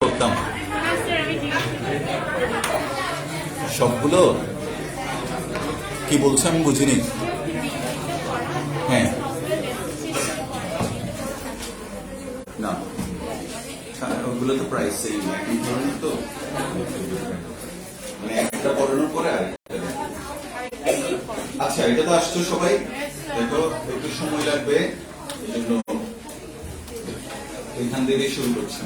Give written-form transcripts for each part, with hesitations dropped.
করতাম সবগুলো কি বলছো আমি বুঝিনি। হ্যাঁ না ওগুলো তো প্রায় সেম একই ধরনের, তো মানে একটা পড়ানোর পরে আর আচ্ছা এটা তো আসছো সবাই, দেখো একটু সময় লাগবে এই জন্য এখান থেকে শুরু করছি।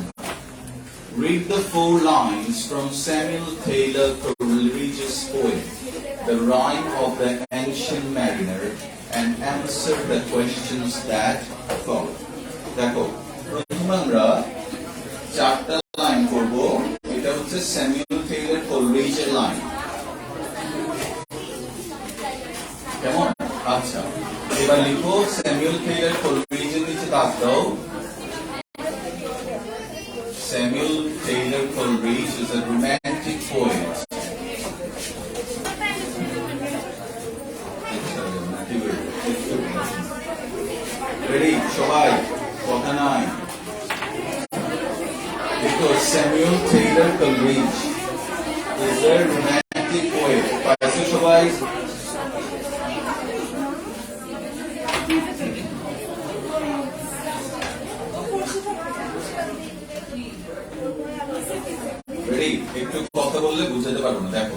Read the 4 lines from Samuel Taylor Coleridge's poem, The Rime of the Ancient Mariner, and answer the questions that follow. দেখো প্রথম আমরা 4টা লাইন করব, এটা হচ্ছে স্যামুয়েল টেইলর কোলরিজের লাইন, কেমন? আচ্ছা এবার লিখো স্যামুয়েল টেইলর কোলরিজের নিচে দাগ দাও। Samuel Taylor Coleridge is a romantic poet. Ready? সবাই কথা নাই। Because Samuel Taylor Coleridge is a romantic poet. পাইছো সবাই? একটু কথা বললে বুঝাতে পারবো না। দেখো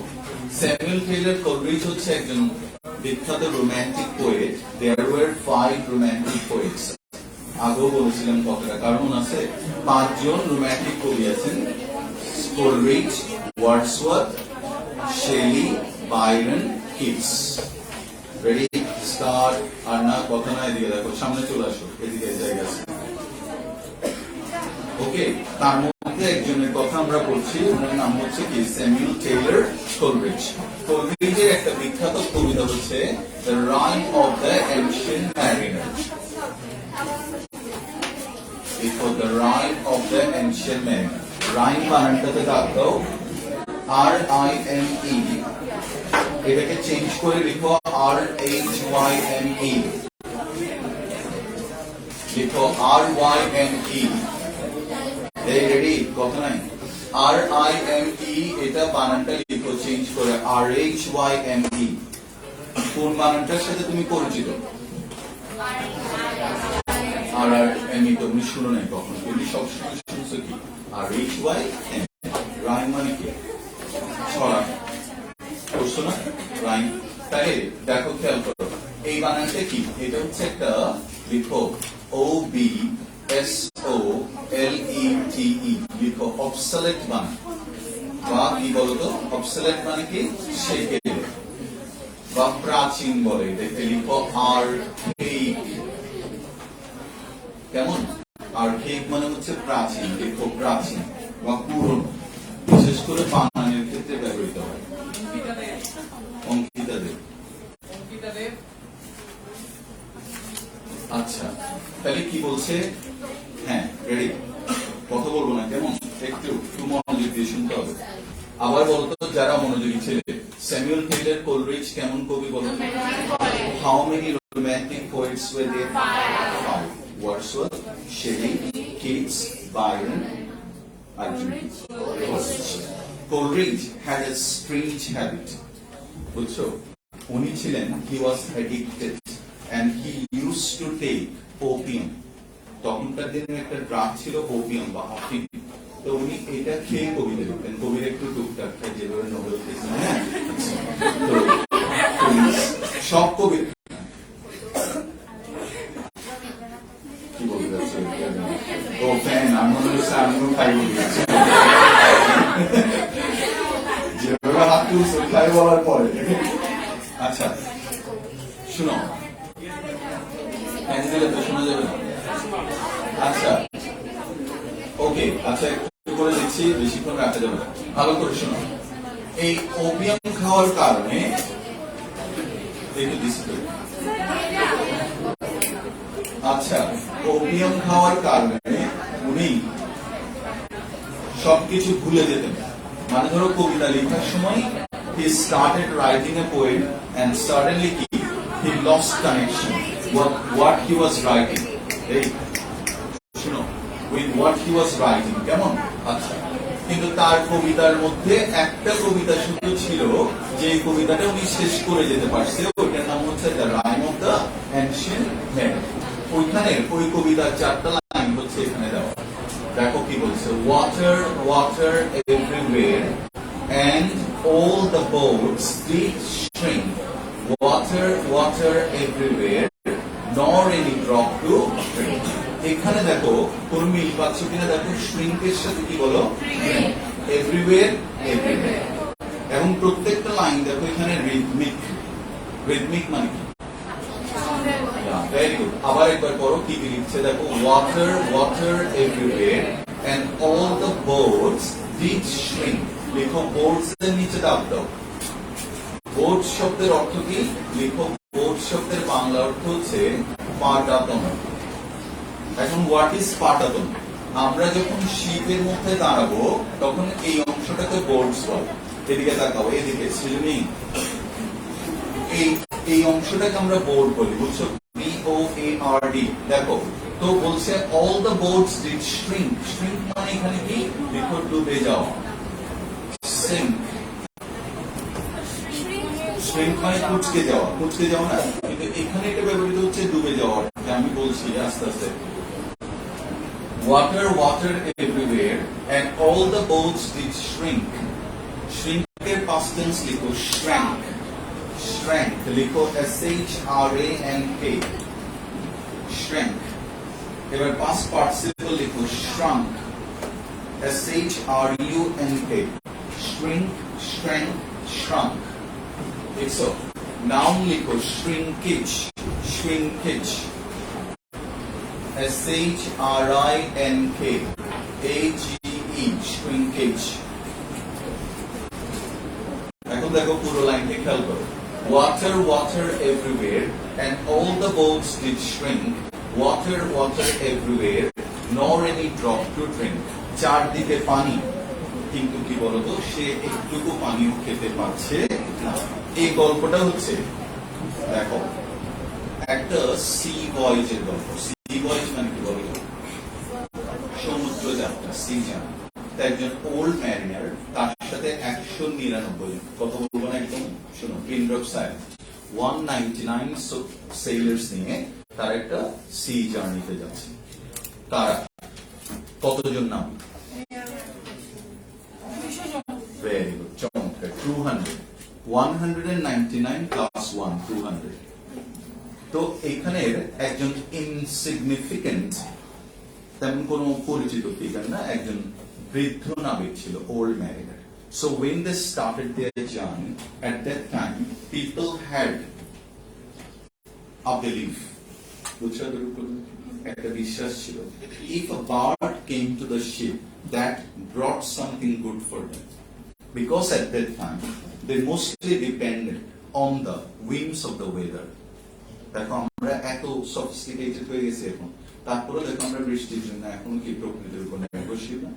স্যামুয়েল টেইলর কোলরিজ হচ্ছে একজন বিখ্যাত romantic poet. There were 5 romantic poets. আগেও বলেছিলাম কতটা, কারণ আছে 5 জন রোমান্টিক কবি আছেন, Coleridge, Wordsworth, Shelley, Byron, Keats. Ready start. আর না কথা নাই, দিকে দেখো সামনে চলে আসো, এদিকে জায়গা আছে। ওকে, তার মধ্যে একজনের কথা আমরা বলছি, ওনার নাম হচ্ছে কি স্যামুয়েল টেইলর কোলরিজ। কোলরিজের একটা বিখ্যাত কবিতা হচ্ছে the rime of the ancient mariner. দেখো the rime of the ancient mariner, rime বানানটাতে দাগ দাও, RIME, এটাকে চেঞ্জ করে লিখো RHYME, লিখো RYME। রেডি কথা নাই, RIME এটা বানানটা লিখো চেঞ্জ করে RHYME। কোন বানানটার সাথে তুমি পরিচিত? RIME তো তুমি শুনো নাই কখন, তুমি সবসময় শুনছো কি RHYME। রাইম মানে কি? ছড়া করছো না রাইম, তাই দেখো খেয়াল করো এই বানানটা কি, এটা হচ্ছে একটা লিখো OBSOLETE, লিখো অবসলেট বানান, বা কি বলতো অবসলেট মানে কি শেখে বা প্রাচীন বলে, দেখে লিখো আর্কেইক। কেমন? আর্কেইক মানে হচ্ছে প্রাচীন, লিখো প্রাচীন বা পুরনো, বিশেষ করে বানানের ক্ষেত্রে ব্যবহৃত হয়। অঙ্কিতা দেব। আচ্ছা তাহলে কি বলছে? হ্যাঁ রেডি, কথা বলবো না কেমন, একটু মনোযোগ দিয়ে শুনতে হবে। আবার বলতো যারা মনোযোগী ছেলে, স্যামুয়েল টেইলর কোলরিজ কেমন কবি বলুন? How many romantic poets were there? 5. Wordsworth, Shelley, Keats, Byron, Coleridge had a strange habit. বুঝছো, উনি ছিলেন he was addicted and he used to take opium. তখনকার দিনে একটা ড্রাগ ছিল ওপিয়াম বা আফিম, তো উনি এটা খেয়ে কবিতা লিখতেন। কবির একটু টুকটাক খায়, যেভাবে নোবেল পেয়েছেন। হ্যাঁ সব কবি কি বলতে যাচ্ছে ও ফ্যান, আমি মনে হচ্ছে আমিও খাই বলছি যেভাবে হাত তুলছে খাই বলার পরে। আচ্ছা শুনো, শোনা যাবে না। আচ্ছা ওকে, আচ্ছা একটু করে দিচ্ছি, বেশিক্ষণ রাখা যাবে না, ভালো করে শোনো। এই ওপিয়াম খাওয়ার কারণে আচ্ছা ওপিয়াম খাওয়ার কারণে উনি সবকিছু ভুলে যেতেন। মানে ধরো কবিতা লেখার সময় he started writing a poem and suddenly he lost connection what he was writing. Hey, with what he was writing. Come on. কিন্তু তার কবিতার মধ্যে একটা কবিতা শুধু ছিল যে কবিতাটা উনি শেষ করে যেতে পারছে, ওইটার নাম হচ্ছে the rime of the ancient man. ওইখানে ওই কবিতার 4টা লাইন হচ্ছে এখানে দেওয়া। দেখো কি বলছে, water water everywhere and all the boats did shrink, water water everywhere nor any drop to drink। এখানে দেখো কোন মিল পাচ্ছ কিনা দেখো, শ্রিঙ্কের সাথে কি বলো, এভরিওয়্যার এভরিওয়্যার, এবং প্রত্যেকটা লাইন দেখো এখানে রিদমিক। রিদমিক মানে কি? Very good. আবার একবার পড়ো কি কি লিখছে দেখো, water water everywhere and all the boats did shrink। লিখো বোটস এর নিচে দাগ দাও। বোট শব্দের অর্থ কি? লিখো বোট শব্দের বাংলা অর্থ হচ্ছে পাটাতন। এখন হোয়াট ইজ পাটাতন? আমরা যখন শিপের মধ্যে দাঁড়াবো তখন এই অংশটাকে বোটস বলে। এদিকে তাকাও, এদিকে সিজনিং, এই অংশটাকে আমরা বোট বলি, বুঝছো? BOARD। দেখো তো বলছে all the boats did shrink. Shrink মানে এখানে কি? লিখো ডুবে যাওয়া। সিঙ্ক, শ্রিঙ্ক মানে কুচকে যাওয়া, কুচকে যাওয়া না, কিন্তু এখানে এটা ব্যবহৃত হচ্ছে ডুবে যাওয়ার। আমি বলছি আস্তে আস্তে, water water everywhere and all the boats did shrink। শ্রিঙ্কের past tense লিখো shrank। shrank লিখো SHRANK, shrank। এবার past participle লিখো shrunk, SHRUNK, shrink shrank shrunk। দেখছো? নাউন লিখো shrinkage, shrinkage, SHRINKAGE, shrinkage। এখন দেখো পুরো লাইনটা খেয়াল করো, water water everywhere and all the boats did shrink, water water everywhere nor any drop to drink। চারদিকে পানি, কিন্তু কি বলতো, সে একটুকু পানিও খেতে পারছে না। এই গল্পটা হচ্ছে দেখো একটা সি ভয়েজের গল্প। সি ভয়েজ মানে কি বলতো, সমুদ্র যাত্রা, সি যাত্রা। একজন ওল্ড ম্যারিনার, তার সাথে 199, কথা বলবো না একদম, শোনো, পিন ড্রপ সাইলেন্স, 199 সেলার্স নিয়ে তার একটা সি জার্নিতে যাচ্ছে। তারা কতজন নাম? ভেরি গুড, চমৎকার। 200, 199 প্লাস 1, 200। তো এখানের একজন ইনসিগনিফিকেন্ট, তেমন কোন পরিচিত ফিগার না, একজন বৃদ্ধ নাবিক ছিল, old mariner. So when they started their journey, at that time people had a belief, একটা বিশ্বাস ছিল, if a bird came to the ship that brought something good for them, because at that time they mostly depended on the whims of the weather। দেখো আমরা এত sophisticated হয়ে গেছি এখন, তারপরে দেখো আমরা বৃষ্টির জন্য এখন কি প্রকৃতির উপর নির্ভরশীল না?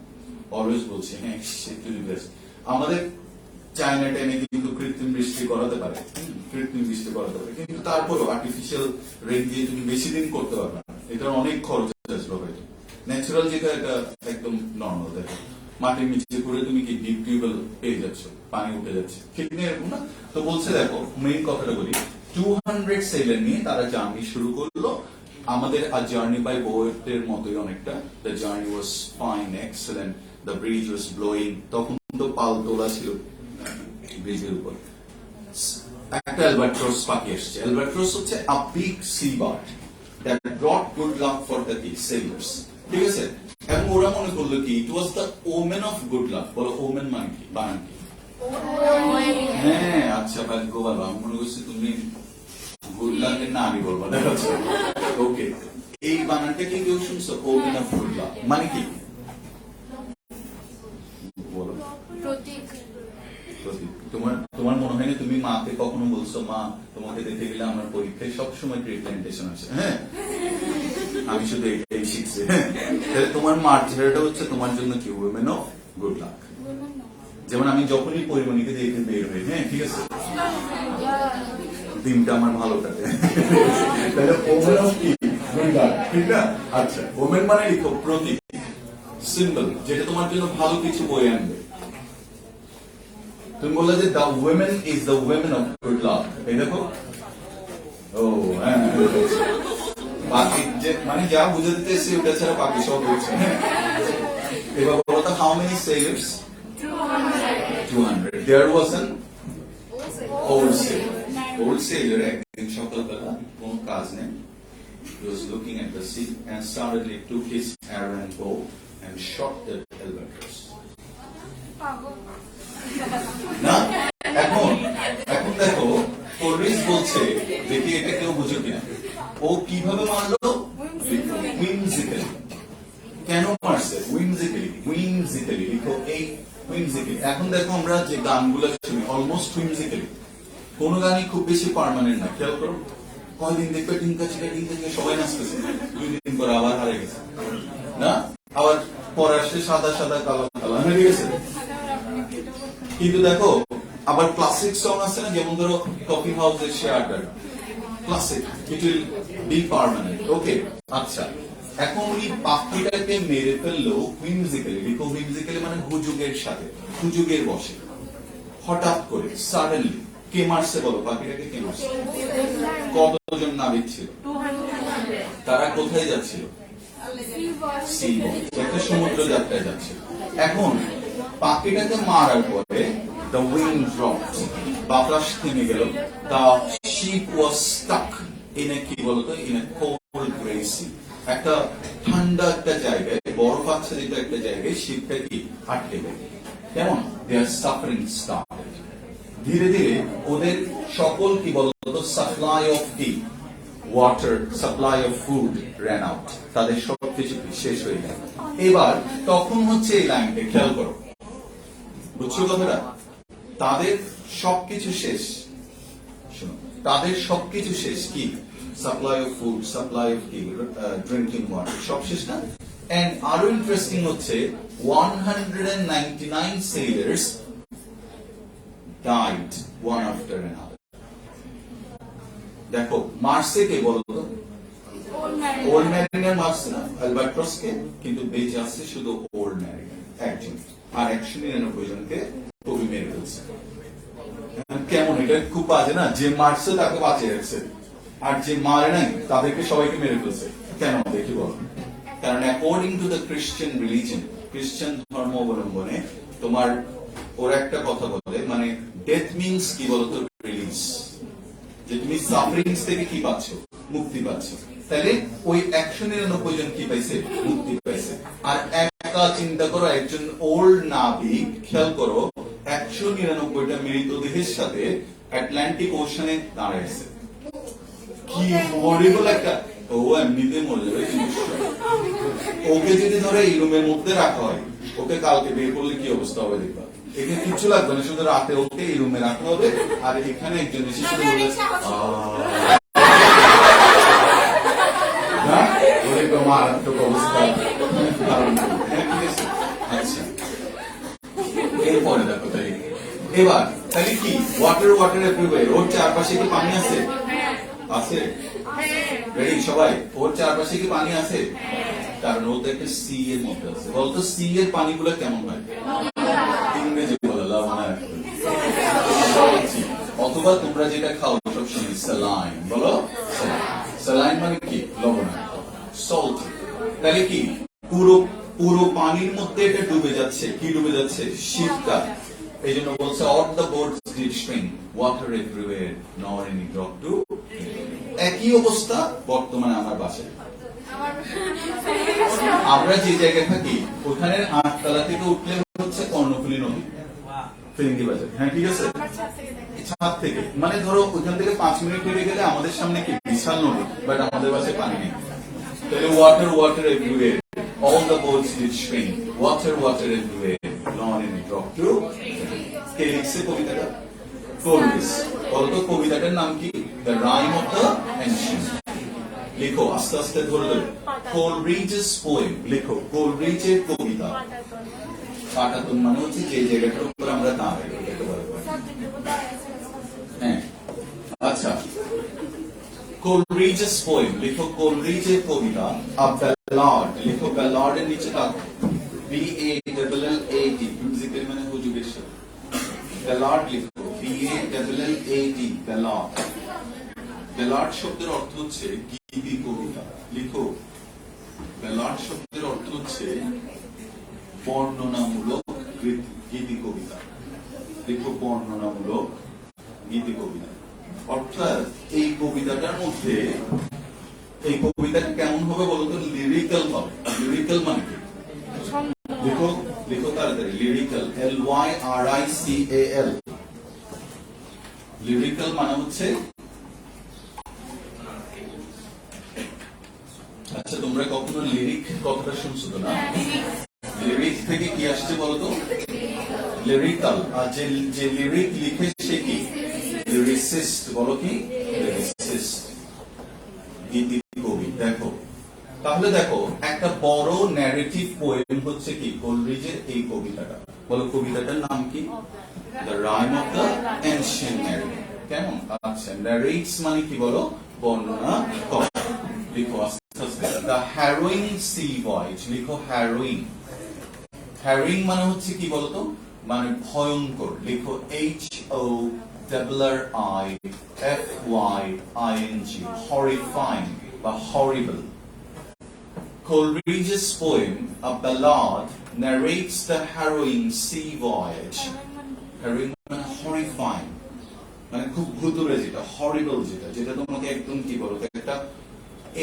অলওয়েজ বলছি হ্যাঁ আমাদের চায়না টাইমে কিন্তু কৃত্রিম বৃষ্টি করাতে পারে, কৃত্রিম বৃষ্টি করাতে পারে, কিন্তু তারপরও আর্টিফিশিয়াল রেন দিয়ে তুমি বেশি দিন করতে পারবে না, এটার অনেক খরচ আসবে হয়তো। ন্যাচারাল যেটা এটা একদম নর্মাল। দেখো মাটির নিচে করে তুমি কি ডিপ টিউবওয়েল পেয়ে যাচ্ছ, পানি উঠে যাচ্ছে, ঠিক নেই এরকম না? তো বলছে দেখো মেইন কথাটা বলি, 200 সেলার নিয়ে তারা জার্নি শুরু করলো, আমাদের আ জার্নি বাই বোটের মতোই অনেকটা। The journey was fine, excellent, the bridge was blowing. তখন তো পাল তোলা ছিল ব্রিজের উপর। একটা অ্যালবাট্রস পাখি এসছে। অ্যালবাট্রস হচ্ছে a big sea bird that brought good luck for the sailors, ঠিক আছে? এবং ওরা মনে করলো কি it was the omen of good luck. বলো ওমেন মানে কি, বানান কি? হ্যাঁ, আচ্ছা ভাগ্য ভালো। আমি মনে করছি তুমি গুড লাকের না, আমি বলবো না। ওকে, এই বানানটা কি কেউ শুনছো? ওমেন অফ গুড লাক মানে কি? বলো। প্রতীক। তোমার তোমার মনে হয় না তুমি মাকে কখনো বলছো, মা তোমাকে দেখে গেলে আমার পরীক্ষায় সবসময় প্রেজেন্টেশন আছে? হ্যাঁ, আমি শুধু এটাই শিখছি। তোমার মার চেহারাটা হচ্ছে তোমার জন্য কি ওমেন অফ গুড লাক। যেমন আমি যখনই পরিমণিকে দেখে বের হই, হ্যাঁ ঠিক আছে, দিনটা আমার ভালো কাটে। তাহলে ওমেন অফ কি গুড লাক, ঠিক না? আচ্ছা, ওমেন মানে লিখো প্রতীক। সিম্বল, যেটা তোমার জন্য ভালো কিছু বয়ে আনবে। তুমি বললে যে the women is the women of good লাভ, এই দেখো। ও হ্যাঁ, বাকি যে মানে যা বুঝে দিতে এসে ওটা ছাড়া বাকি সব বলছে। হ্যাঁ, এবার বলো তো, how many sailors? 200. There was an old sailor. Old sailor একদিন সকালবেলা কোন কাজ নেই, he was looking at the sea and suddenly took his arrow and bow and shot the albatross. না, এখন দেখো পুলিশ বলছে, দেখি এটা কেউ বুঝো কিনা, ও কিভাবে মারলো? whimsically। কেন মারছে? whimsically লিখো, এই whimsically। এখন দেখো আমরা যে গানগুলো শুনি অলমোস্ট whimsically, কোন গানই খুব বেশি পার্মানেন্ট না। খেয়াল করো, কয়দিন দেখবে টিঙ্কা চিকা সবাই নাচতেছে, 2 দিন পরে আবার হারিয়ে গেছে না, আবার পরে আসছে সাদা সাদা কালো কালো হারিয়ে গেছে। কিন্তু দেখো আবার ক্লাসিক সং আছে না, যেমন ধরো কফি হাউসের শেয়ারটার classic, it will be permanent. Okay, আচ্ছা, এখন উনি পাখিটাকে মেরে ফেললো whimsically। লিখো whimsically মানে হুজুগের সাথে, হুজুগের বসে, হঠাৎ করে, সাডেনলি। কে মারছে বলো? পাখিটাকে কে মারছে? কতজন নাবিক ছিল? তারা কোথায় যাচ্ছিল? একটা সমুদ্র যাত্রায় যাচ্ছিল। এখন পাখিটাকে মারার পরে the wind dropped, বাতাস থেমে গেল, the ship was stuck in a, কি বলতো, in a cold gray sea। একটা ঠান্ডা একটা জায়গায়, বরফ আচ্ছাদিত একটা জায়গায় শিপটা কি আটকে গেল। কেমন? their suffering started। ধীরে ধীরে ওদের সকল কি বলতো, supply of T, water, supply of food ran out, তাদের সবকিছু শেষ হয়ে গেল। এবার তখন হচ্ছে এই লাইনটা খেয়াল করো, বুঝছো কথাটা? তাদের সবকিছু শেষ, শোনো, তাদের সবকিছু শেষ। কি? Supply of food, supply of T, drinking water, সব শেষ না। এন্ড আরো ইন্টারেস্টিং হচ্ছে 199 sailors died one after another। দেখো মার্সে কে বলো তো? ওল্ড ম্যারিনার মার্সে না, অ্যালবাট্রসকে, কিন্তু বেঁচে আছে শুধু ওল্ড ম্যারিনার একজন, আর 199 জনকে কবি মেরে ফেলছে। কেমন? এটা খুব বাজে না? যে মারছে তাকে বাঁচিয়ে রাখছে, আর যে মারে নাই তাদেরকে সবাইকে মেরে ফেলছে। কেন দেখি বলো? কারণ অ্যাকর্ডিং টু দ্য খ্রিস্টান রিলিজন, খ্রিস্টান ধর্ম অবলম্বনে তোমার ওরা একটা কথা বলে, মানে ডেথ মিনস কি বলতো, রিলিজ, যে তুমি সাফারিংস থেকে কি পাচ্ছ? মুক্তি পাচ্ছ। তাহলে ওই 199 জন কি পাইছে? মুক্তি পাইছে। আর একা চিন্তা করো, একজন ওল্ড নাবিক, খেয়াল করো, 199টা মৃতদেহের সাথে আটলান্টিক ওশানে দাঁড়াইছে। কি হরিবল একটা, ও এমনিতে মরে যাবে। ওকে যদি ধরে এই রুমের মধ্যে রাখা হয়, ওকে কালকে বের করলে কি অবস্থা হবে দেখবা। এখানে কিছু লাগবে না, শুধু রাতে ওকে এই রুমে রাখা হবে, আর এখানে একজন এসে শুধু বলে মারাত্মক অবস্থা। আচ্ছা, এরপরে দেখো, তাই এবার তাহলে কি ওয়াটার ওয়াটার এভরিওয়্যার, ওর চারপাশে কি পানি আছে? আছে? রেডি সবাই? ওর চারপাশে কি পানি আছে? কারণ ও তো একটা সি এর মধ্যে আছে। বলতো সি এর পানিগুলো কেমন হয়? ইংরেজি বলে লবণাক্ত, অথবা তোমরা যেটা খাও সবসময় স্যালাইন, বলো স্যালাইন মানে কি? লবণাক্ত, সল্ট। তাহলে কি পুরো পানির মধ্যে এটা ডুবে যাচ্ছে। কি ডুবে যাচ্ছে? শীতটা। এই জন্য বলছে all the boards did shrink, water everywhere, not any drop to. একই অবস্থা বর্তমানে আমার বাসায়। আমরা যে জায়গায় থাকি ওখানে 8 তলা থেকে উঠলে হচ্ছে কর্ণফুলী নদী, ফিরিঙ্গি বাজার। হ্যাঁ, ঠিক আছে, ছাদ থেকে, মানে ধরো ওইখান থেকে 5 মিনিট হেঁটে গেলে আমাদের সামনে কি বিশাল নদী, বাট আমাদের বাসায় পানি নেই। তাহলে water water everywhere, all the boats did shrink, water water everywhere, not any drop to। কে লিখছে কবিতাটা? কোলরিজ। বলতো কবিতাটার নাম কি? The rime of the ancient. লিখো আস্তে আস্তে ধরে ধরে। কোলরিজেস পোয়েম লিখো, কোলরিজের কবিতা। পাটাতন মানে হচ্ছে যে জায়গাটার উপর আমরা দাঁড়াই, এটাকে বলা হয়। হ্যাঁ, আচ্ছা, কোলরিজেস পোয়েম লিখো, কোলরিজের কবিতা। আ ব্যালাড লিখো, ব্যালাডের নিচে থাকো BALLAD, মিউজিক্যাল মানে হুজুগের সাথে। ব্যালাড লিখো, BALLAD, ব্যালাড। ব্যালাড শব্দের অর্থ হচ্ছে গীতি কবিতা। লিখো, ব্যালাড শব্দের অর্থ হচ্ছে বর্ণনামূলক গীতি কবিতা। লিখো, বর্ণনামূলক গীতি কবিতা। অর্থাৎ এই কবিতাটার মধ্যে, এই কবিতাটা কেমন হবে বলতো? লিরিক্যাল হবে। লিরিক্যাল মানে কি? লিখো, লিখো তাড়াতাড়ি, লিরিক্যাল, LYRICAL। লিরিক্যাল মানে হচ্ছে, আচ্ছা তোমরা কখনো লিরিক কথাটা শুনছো তো না? লিরিক থেকে কি আসছে বলতো? লিরিক্যাল। আর যে লিরিক লিখে সে কি? লিরিসিস্ট। বলো কি? লিরিসিস্ট, গীতি কবি। দেখো তাহলে দেখো, একটা বড় ন্যারেটিভ পোয়েম হচ্ছে কি কোলরিজের এই কবিতাটা। বলো কবিতাটার নাম কি? The rime of the ancient narrative. কেমন? আচ্ছা, ন্যারেটস মানে কি বলো? বর্ণনা করে। লিখো আস্তে আস্তে, দ্য হ্যারোইং সি ভয়েজ। লিখো হ্যারোইং। হ্যারোইং মানে হচ্ছে কি বলতো? মানে ভয়ঙ্কর। লিখো HORRIFYING, হরিফাইং বা হরিবল। Coleridge's poem, A Ballad, narrates the harrowing sea voyage. Harrowing মানে horrifying, মানে খুব ভুতুড়ে, যেটা হরিবল, যেটা তোমাকে একদম কি বলতো, একটা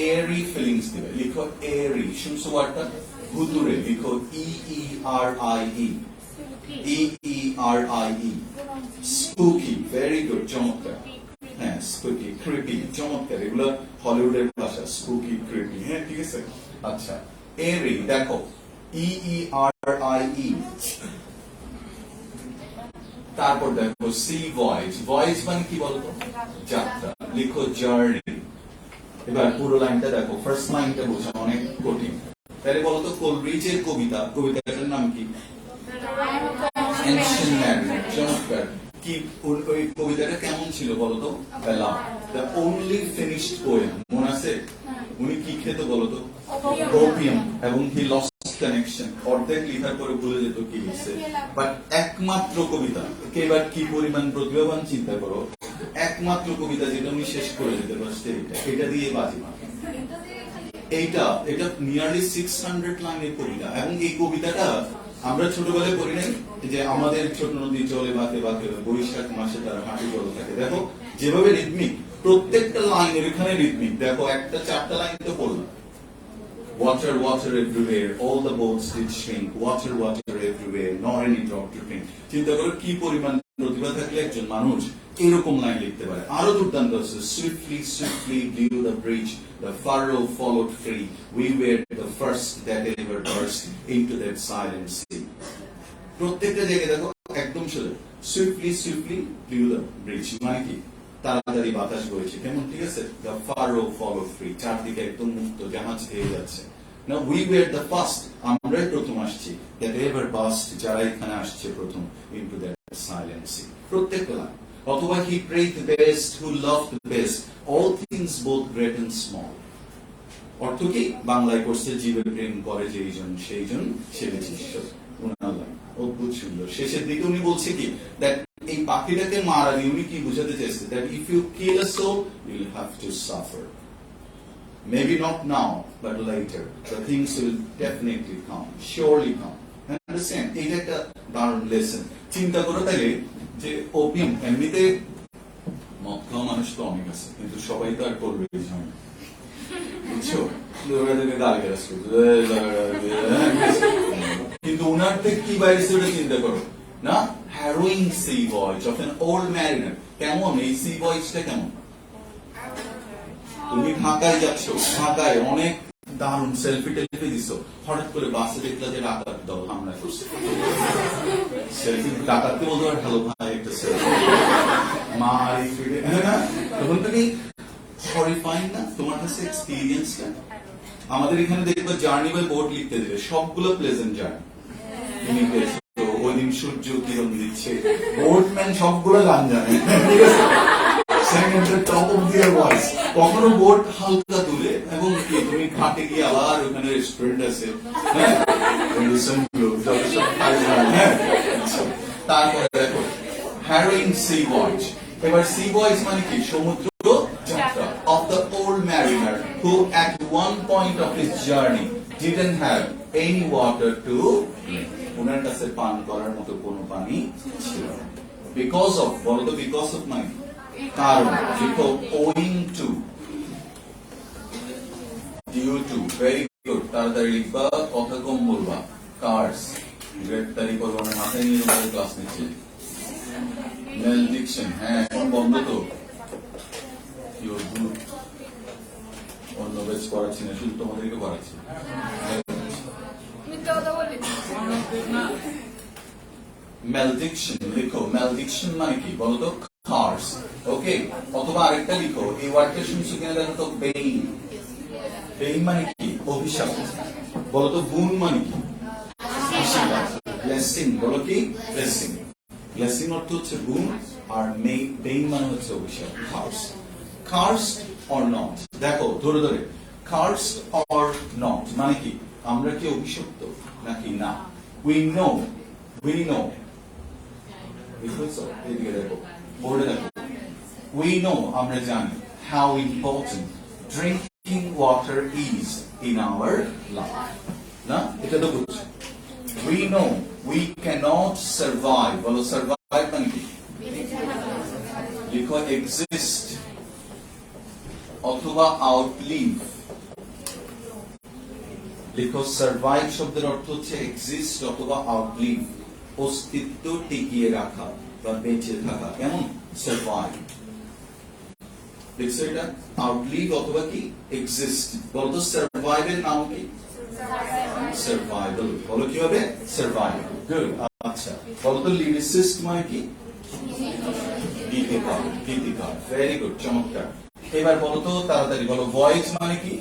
airy feelings দিবে। লিখো airy, শুনছো ওয়ার্ডটা? ভুতুড়ে। লিখো EERIE, EERIE, spooky, very good, চমৎকার। হ্যাঁ, স্পুকি, ক্রিপি, চমৎকার। এগুলো হলিউডের ভাষা, স্পুকি, ক্রিপি। হ্যাঁ, ঠিক আছে। আচ্ছা, এরি, দেখো EERIE। তারপর দেখো সি ভয়েজ। ভয়েজ মানে কি বলতো? যাত্রা। লিখো জার্নি। এবার পুরো লাইনটা দেখো, ফার্স্ট লাইনটা বোঝা অনেক কঠিন। তাহলে বলতো কোলরিজের কবিতা, কবিতাটার নাম কি? Ancient narrative. চমৎকার। কি ওই কবিতাটা কেমন ছিল বলতো? Ballad, the only finished poem. মনে আছে? উনি কি খেত বলতো? ওপিয়াম। এবং হি লস্ট কানেকশন। অর্ধেক লিখার পরে ভুলে যেত কি লিখছে। বাট একমাত্র কবিতা, এবার কি পরিমাণ প্রতিভাবান চিন্তা করো, একমাত্র কবিতা যেটা উনি শেষ করে দিতে পারছে এটা দিয়ে বাজি মারে। এটা নিয়ারলি 600 লাইনের কবিতা। এবং এই কবিতাটা আমরা ছোটবেলায় পড়ি নাই যে আমাদের ছোট নদী চলে বাঁকে বাঁকে, বৈশাখ মাসে তার হাঁটু জল থাকে। দেখো যেভাবে রিদমিক, প্রত্যেকটা লাইনের এখানে রিদমিক। দেখো একটা 4টা লাইন তো পড়লাম, water, water everywhere, all the boats did shrink, water, water everywhere, nor any drop to drink. চিন্তা করো কি পরিমাণ প্রতিভা থাকলে একজন মানুষ এরকম লাইন লিখতে পারে। আরো দুর্দান্ত আছে, swiftly, swiftly blew the bridge, the furrow followed free, we were the first that ever burst into that silent sea. প্রত্যেকটা জায়গায় দেখো একদম সোজা, swiftly, swiftly blew the bridge, মানে কি? তাড়াতাড়ি বাতাস বইছে। কেমন? ঠিক আছে। The furrow followed free, চারদিকে একদম মুক্ত, জাহাজ ধেয়ে যাচ্ছে। Now we were the first, আমরাই প্রথম আসছি, that ever burst, যারা এখানে আসছে প্রথম, into that silent sea. প্রত্যেকটা লাইন। অথবা he prayed the best, who loved the best, all things both great and small. অর্থ কি? বাংলায় করছে, জীবে প্রেম করে যেইজন সেইজন সেবেছে ঈশ্বর। উনার লাইন অদ্ভুত সুন্দর। শেষের দিকে উনি বলছে কি, that এই পাখিটাকে মারা দিয়ে উনি কি বুঝাতে চেয়েছে? that if you kill a soul, you will have to suffer. Maybe not now, but later. The things will definitely come, surely come. Understand? এটা একটা দারুণ লেসন। চিন্তা করো তাহলে যে ওপিয়াম, এমনিতে মদ খাওয়া মানুষ তো অনেক আছে, কিন্তু সবাই তো আর করবে না, বুঝছো? কিন্তু উনার থেকে কি বাইরেছে ওটা চিন্তা করো না। Harrowing sea voyage of an old mariner. কেমন এই সি ভয়েজটা? কেমন? তুমি ঢাকায় যাচ্ছ, ঢাকায় অনেক দারুণ সেলফি টেলফি দিচ্ছ, হঠাৎ করে বাসে দেখলা যে ডাকাত দল হামলা করছে। সেলফি ডাকাতকে বলতে পারে, হ্যালো ভাই একটা সেলফি মারি ফিরে, হ্যাঁ, তখন তুমি হরিফাইং না তোমার কাছে এক্সপিরিয়েন্সটা? আমাদের এখানে দেখবে জার্নি বাই বোট লিখতে দেবে, সবগুলো প্লেজেন্ট জার্নি। তুমি গেছো, ওই দিন সূর্য কিরণ দিচ্ছে, বোটম্যান সবগুলো গান জানে, কখনো বোট হালকা তুলে, এবং তুমি ঘাটে গিয়ে আবার ওখানে রেস্টুরেন্ট আছে, তারপরে দেখো হ্যারোইং সি ভয়েজ। এবার সি ভয়েজ মানে কি? সমুদ্র যাত্রা। Of the old mariner who at one point of his journey didn't have any water to drink. ওনার কাছে পান করার মতো কোনো পানি ছিল না। বিকজ অফ, বলো তো বিকজ অফ মানে কারণ, লিখো owing to, due to. Very good, তাড়াতাড়ি লিখবা, কথা কম বলবা। কার্স, গ্রেপ্তারি করবো না, মাথায় নিয়ে তোমাদের ক্লাস নিচ্ছে। ম্যালডিকশন, হ্যাঁ এখন বন্ধ তো, কি অদ্ভুত। অন্য বেশ পড়াচ্ছি না, শুধু তোমাদেরকে পড়াচ্ছি। ম্যালডিকশন লিখো। ম্যালডিকশন মানে কি বলতো? কার্স। ওকে, অথবা আরেকটা লিখো, এই ওয়ার্ডটা শুনছো কিনা দেখো তো, বেইন। বেইন মানে কি? অভিশাপ। বলতো বুন মানে কি? ব্লেসিং। বলো কি? ব্লেসিং। ব্লেসিং অর্থ হচ্ছে বুন, আর বেইন মানে হচ্ছে অভিশাপ। কার্স। কার্সড অর নট, দেখো ধরে ধরে, কার্সড অর নট মানে কি? আমরা কি অভিশপ্ত নাকি না? উই নো, উই নো, এদিকে দেখো, বোর্ডে দেখো, উই নো, আমরা জানি, how important drinking water is in our life. না, এটা তো বুঝছো। We know we cannot survive, বলো সার্ভাইভ মানে কি? লিখো এক্সিস্ট অথবা আউটলিভ। লিখো সার্ভাইভ শব্দের অর্থ হচ্ছে এক্সিস্ট অথবা আউটলিভ, অস্তিত্ব টিকিয়ে রাখা বা বেঁচে থাকা। কেমন? সার্ভাইভ। দেখছো এটা? আউটলিভ অথবা কি? এক্সিস্ট। বলতো সার্ভাইভের নাম কি? সার্ভাইভাল। বলো কি হবে? সার্ভাইভাল। গুড। আচ্ছা, বলতো লিরিসিস্ট মানে কি? গীতিকার। গীতিকার। ভেরি গুড, চমৎকার। এবার বলো তো তাড়াতাড়ি বলো, ভয়েজ মানে কি?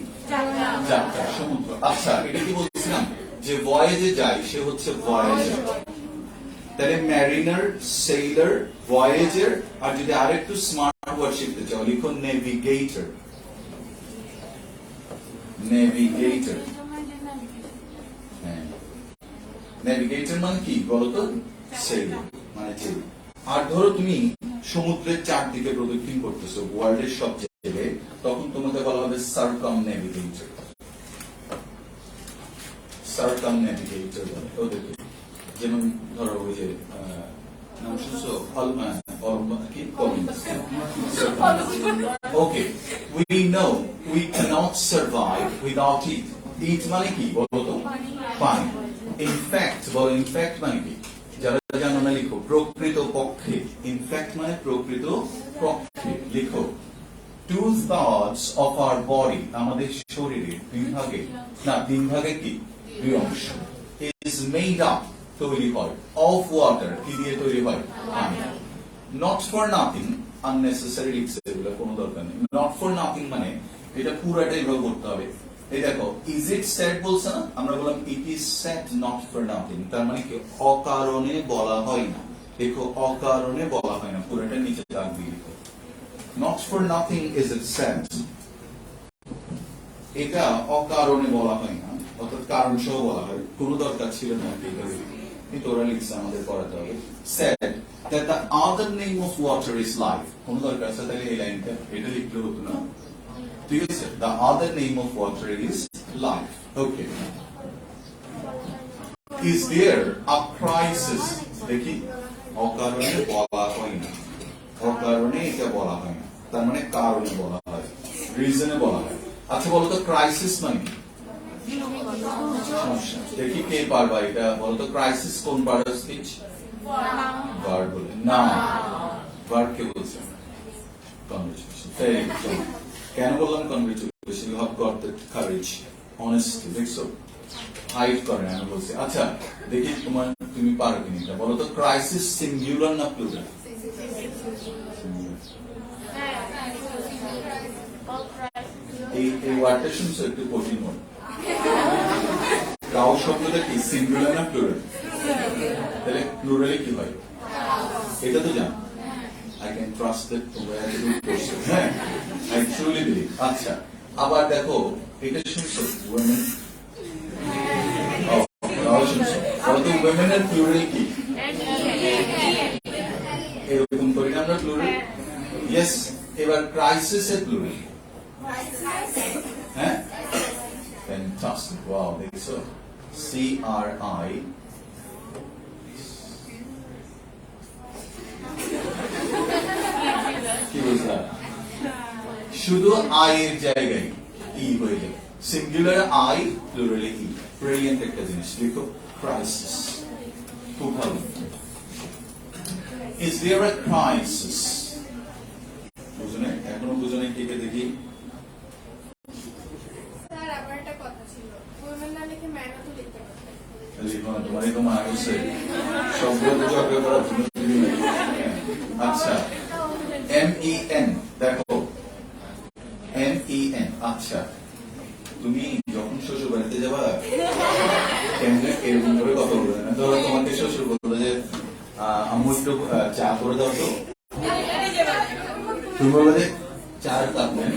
যাত্রা, সমুদ্র। আচ্ছা, এটা কি বলছিলাম যে ভয়েজে যায় সে হচ্ছে ভয়েজার। তাহলে ম্যারিনার, সেইলার, ভয়েজার। আর যদি আরেকটু স্মার্ট ওয়ার্ড শিখতে চাও লিখো নেভিগেটর। নেভিগেটর। হ্যাঁ, নেভিগেটর মানে কি বলতো? সেইলার মানে চেল। আর ধরো তুমি সমুদ্রের চারদিকে প্রদক্ষিণ করতেছো ওয়ার্ল্ডের সব জায়গায়, তখন তোমাকে বলা হবে সার্কামনেভিগেটর। সার্কামনেভিগেটর বলে ওদেরকে। যেমন ধরো ওই যে নাম শুনছো, okay, we know we cannot survive without it. It মানে কি বলতো? পানি। ইনফ্যাক্ট, বলো ইনফ্যাক্ট মানে কি? যারা জানো না লিখো প্রকৃত পক্ষে। ইনফ্যাক্ট মানে প্রকৃত পক্ষে। লিখো 2/3 of our body, আমাদের শরীরের 2 ভাগে, না 3 ভাগে কি? 2 অংশ, is made up, তৈরি হয়, of water, কি দিয়ে তৈরি হয়? পানি। Not for nothing, unnecessary লিখছে, এগুলো কোনো দরকার নেই। Not for nothing মানে এটা পুরাটাই ভাগ করতে হবে। এই দেখো, is it said বলছে না, আমরা বললাম it is said not for nothing, তার মানে কি? অকারণে বলা হয় না। দেখো, অকারণে বলা হয় না, পুরাটা নিচে দাগ দিয়ে লিখো। Not for nothing is it said, এটা অকারণে বলা হয় না, অর্থাৎ কারণ সহ বলা হয়। কোনো দরকার ছিল না কিন্তু ওরা লিখছে, আমাদের পড়াতে হবে। said that the other name of water is life, কোনো দরকার আছে তাহলে এই লাইনটা এটা লিখলে হতো না, ঠিক আছে? The other name of water is life. Okay. Is there a crisis? দেখি, অকারণে বলা হয় না, অকারণে এটা বলা হয় না, তার মানে কারণে বলা হয়, রিজনে বলা হয়। আচ্ছা বলো তো ক্রাইসিস মানে কি? সমস্যা। দেখি কে পারবা এটা বলতো? ক্রাইসিস কোন পার্ট অফ স্পিচ? ভার্ব বলে না, ভার্ব কে বলছে? কনগ্রেচুলেশন। Very good. কেন বললাম congratulation? You have got the courage, honesty. দেখছো, হাইড করে না, আমি বলছি। আচ্ছা দেখি তোমার, তুমি পারো কিনা এটা বলো তো? ক্রাইসিস সিঙ্গুলার না প্লুরাল? এই ওয়ার্ডটা শুনছো, একটু কঠিন ওয়ার্ড। কাউ শব্দটা কি সিঙ্গুলার না প্লুরাল? তাহলে প্লুরালে কি হয় এটা তো জানো। I can trust that তোমরা একদম করছো। হ্যাঁ, I truly believe. আচ্ছা, আবার দেখো এটা শুনছো, women, women-এর plural কি? এরকম করি না আমরা plural? Yes, এবার crisis-এর plural. হ্যাঁ? Fantastic. Wow, দেখছো? CRI. কি বুঝলা? শুধু I এর জায়গায় E হয়ে যাবে। Singular I, প্লুরালে E। ব্রিলিয়েন্ট একটা জিনিস লিখো, ক্রাইসিস। খুব ভালো। Is there a crisis? বুঝুনে? এখনো বুঝুনে কে কে দেখি? স্যার আমার একটা কথা ছিল। উইমেন না লিখে ম্যানও তো লিখতে পারতেন। লিখো না, তোমারই তো মা বলছে। সবগুলো চক্র করা জন্য। আচ্ছা। MEN দেখো। MEN আচ্ছা। তুমি যখন শ্বশুর বাড়িতে যাবা কেমনে এরকম করে কথা বলবে না। ধরো তোমাকে শ্বশুর বললো যে আম্মু একটু চা করে দাও তো, তুমি বলবে যে চার কাপ নেন।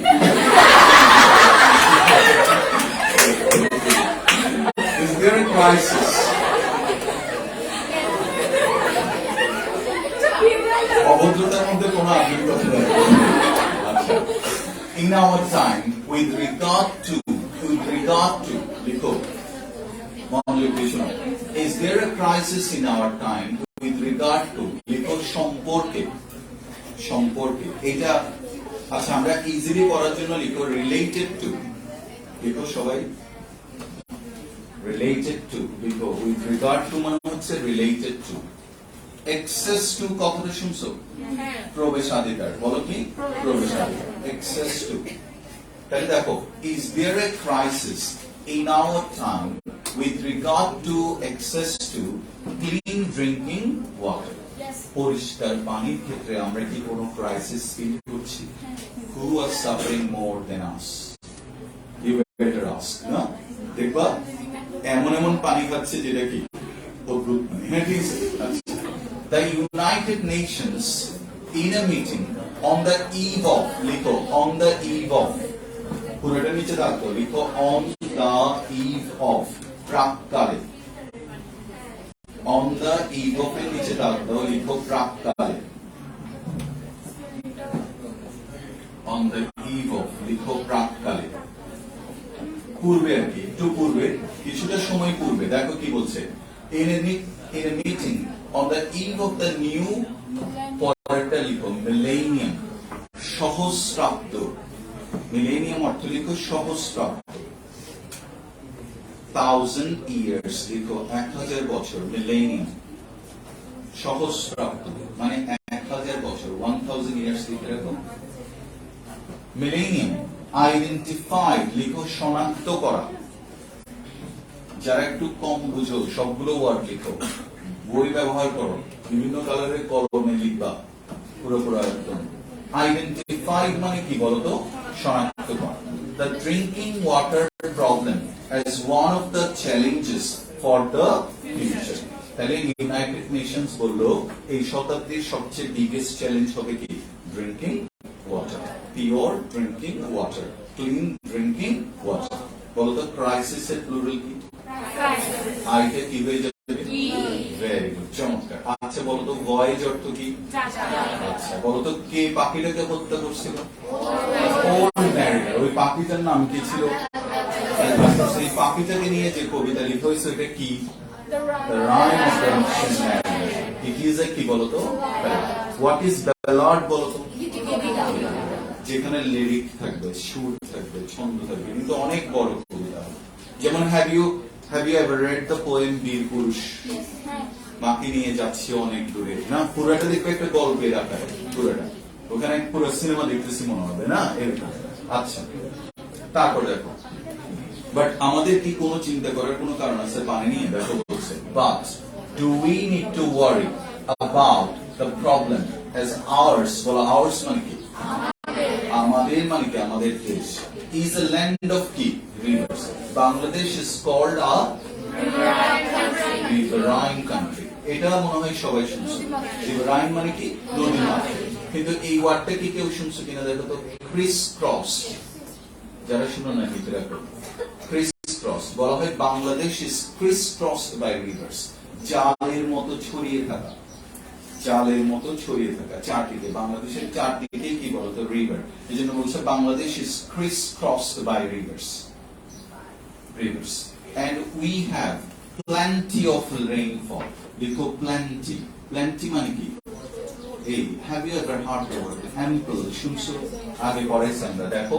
Is there a crisis? অভদ্রতার মধ্যে কোনো আগ্রহ নেই। আচ্ছা, in our time with regard to লিখো মনোলিফিকেশন। Is there a crisis in our time with regard to লিখো সম্পর্কে এটা। আচ্ছা, আমরা ইজিলি করার জন্য লিখো রিলেটেড টু। লিখো সবাই রিলেটেড টু লিখো। with regard to মানে হচ্ছে রিলেটেড টু। access to কখনো শুনছো? প্রবেশাধিকার। বলো কি? প্রবেশাধিকার। access to। তাহলে দেখো, is there a crisis in our time with regard to access to clean drinking water? পরিষ্কার পানির ক্ষেত্রে আমরা কি কোনো ক্রাইসিস ফিল করছি? Who are suffering more than us? You better ask, না? দেখবা এমন পানি খাচ্ছে যেটা কি অদ্ভুত পানি। হ্যাঁ, ঠিক আছে। The United Nations in a meeting on the eve of লিখো on the eve of পুরোটা নিচে রাখো, লিখো on the eve of প্রাক্কালে। on the eve of এর নিচে রাখো, লিখো প্রাক্কালে। on the eve of লিখো প্রাক্কালে। পূর্বে আর কি, একটু পূর্বে, কিছুটা সময় পূর্বে। দেখো কি বলছে, in a meeting on the eve of the new পরেরটা লিখো millennium সহস্রাব্দ। মিলেনিয়াম অর্থ লিখো সহস্রাব্দ। 1000 years লিখো 1000 বছর। মিলেনিয়াম সহস্রাব্দ মানে 1000 বছর। 1000 years লিখে রাখো। মিলেনিয়াম আইডেন্টিফাইড লিখো শনাক্ত করা। যারা একটু কম বুঝো সবগুলো ওয়ার্ড লিখো, বই ব্যবহার করো, বিভিন্ন কালারের কলমে লিখবা পুরোপুরো একদম। আইডেন্টিফাইড মানে কি বলতো? শনাক্ত করা। The drinking water problem as one of the challenges for the future. তাহলে ইউনাইটেড নেশনস বললো এই শতাব্দীর সবচেয়ে বিগেস্ট চ্যালেঞ্জ হবে কি? Drinking water. Pure drinking water, clean drinking water. বলতো ক্রাইসিস এর প্লুরাল কি? আইটা কি হয়ে যাবে? ভেরি গুড, চমৎকার। আচ্ছা বলতো ভয়েজ অর্থ কি? আচ্ছা বলতো কে পাখিটাকে হত্যা করছিল? ওই পাখিটার নাম কি ছিল? সেই পাখিটাকে নিয়ে যে কবিতা লিখা হয়েছে এটা কি? The Rime of the Ancient Mariner. It is a কি বলতো? What is ballad বলতো? যেখানে লিরিক থাকবে, সুর থাকবে, ছন্দ থাকবে, কিন্তু অনেক বড় কবিতা। যেমন have you ever read the poem বীর পুরুষ? মাকে নিয়ে যাচ্ছি অনেক দূরে, না পুরোটা দেখবে একটা গল্পের আকারে, পুরোটা ওখানে পুরো সিনেমা দেখতেছি মনে হবে না এরকম। আচ্ছা তারপর দেখো, বাট আমাদের কি কোনো চিন্তা করার কোনো কারণ আছে পানি নিয়ে? দেখো বলছে, but do we need to worry about the problem as ours? বলো ours মানে কি? আমাদের মানে কি? আমাদের দেশ is a land of কি? Rivers. Bangladesh is called a riverine country. এটা মনে হয় সবাই শুনছে। riverine মানে কি? নদী মাতৃ। কিন্তু এই ওয়ার্ডটা কি কেউ শুনছো কিনা দেখো তো? Chris cross. যারা শুনো না ভিতরে ক্রিস ক্রস বলা হয় Bangladesh is crisscrossed by rivers. জালের মতো ছড়িয়ে থাকা, জালের মতো ছড়িয়ে থাকা চারদিকে, বাংলাদেশের চারদিকে কি বলতো রিভার, এই জন্য বলছে Bangladesh is criss crossed by rivers, rivers and we have plenty of rainfall. দেখো plenty, plenty মানে কি, এই have you ever heard the word ample? শুনছো আগে পড়াইছি আমরা। দেখো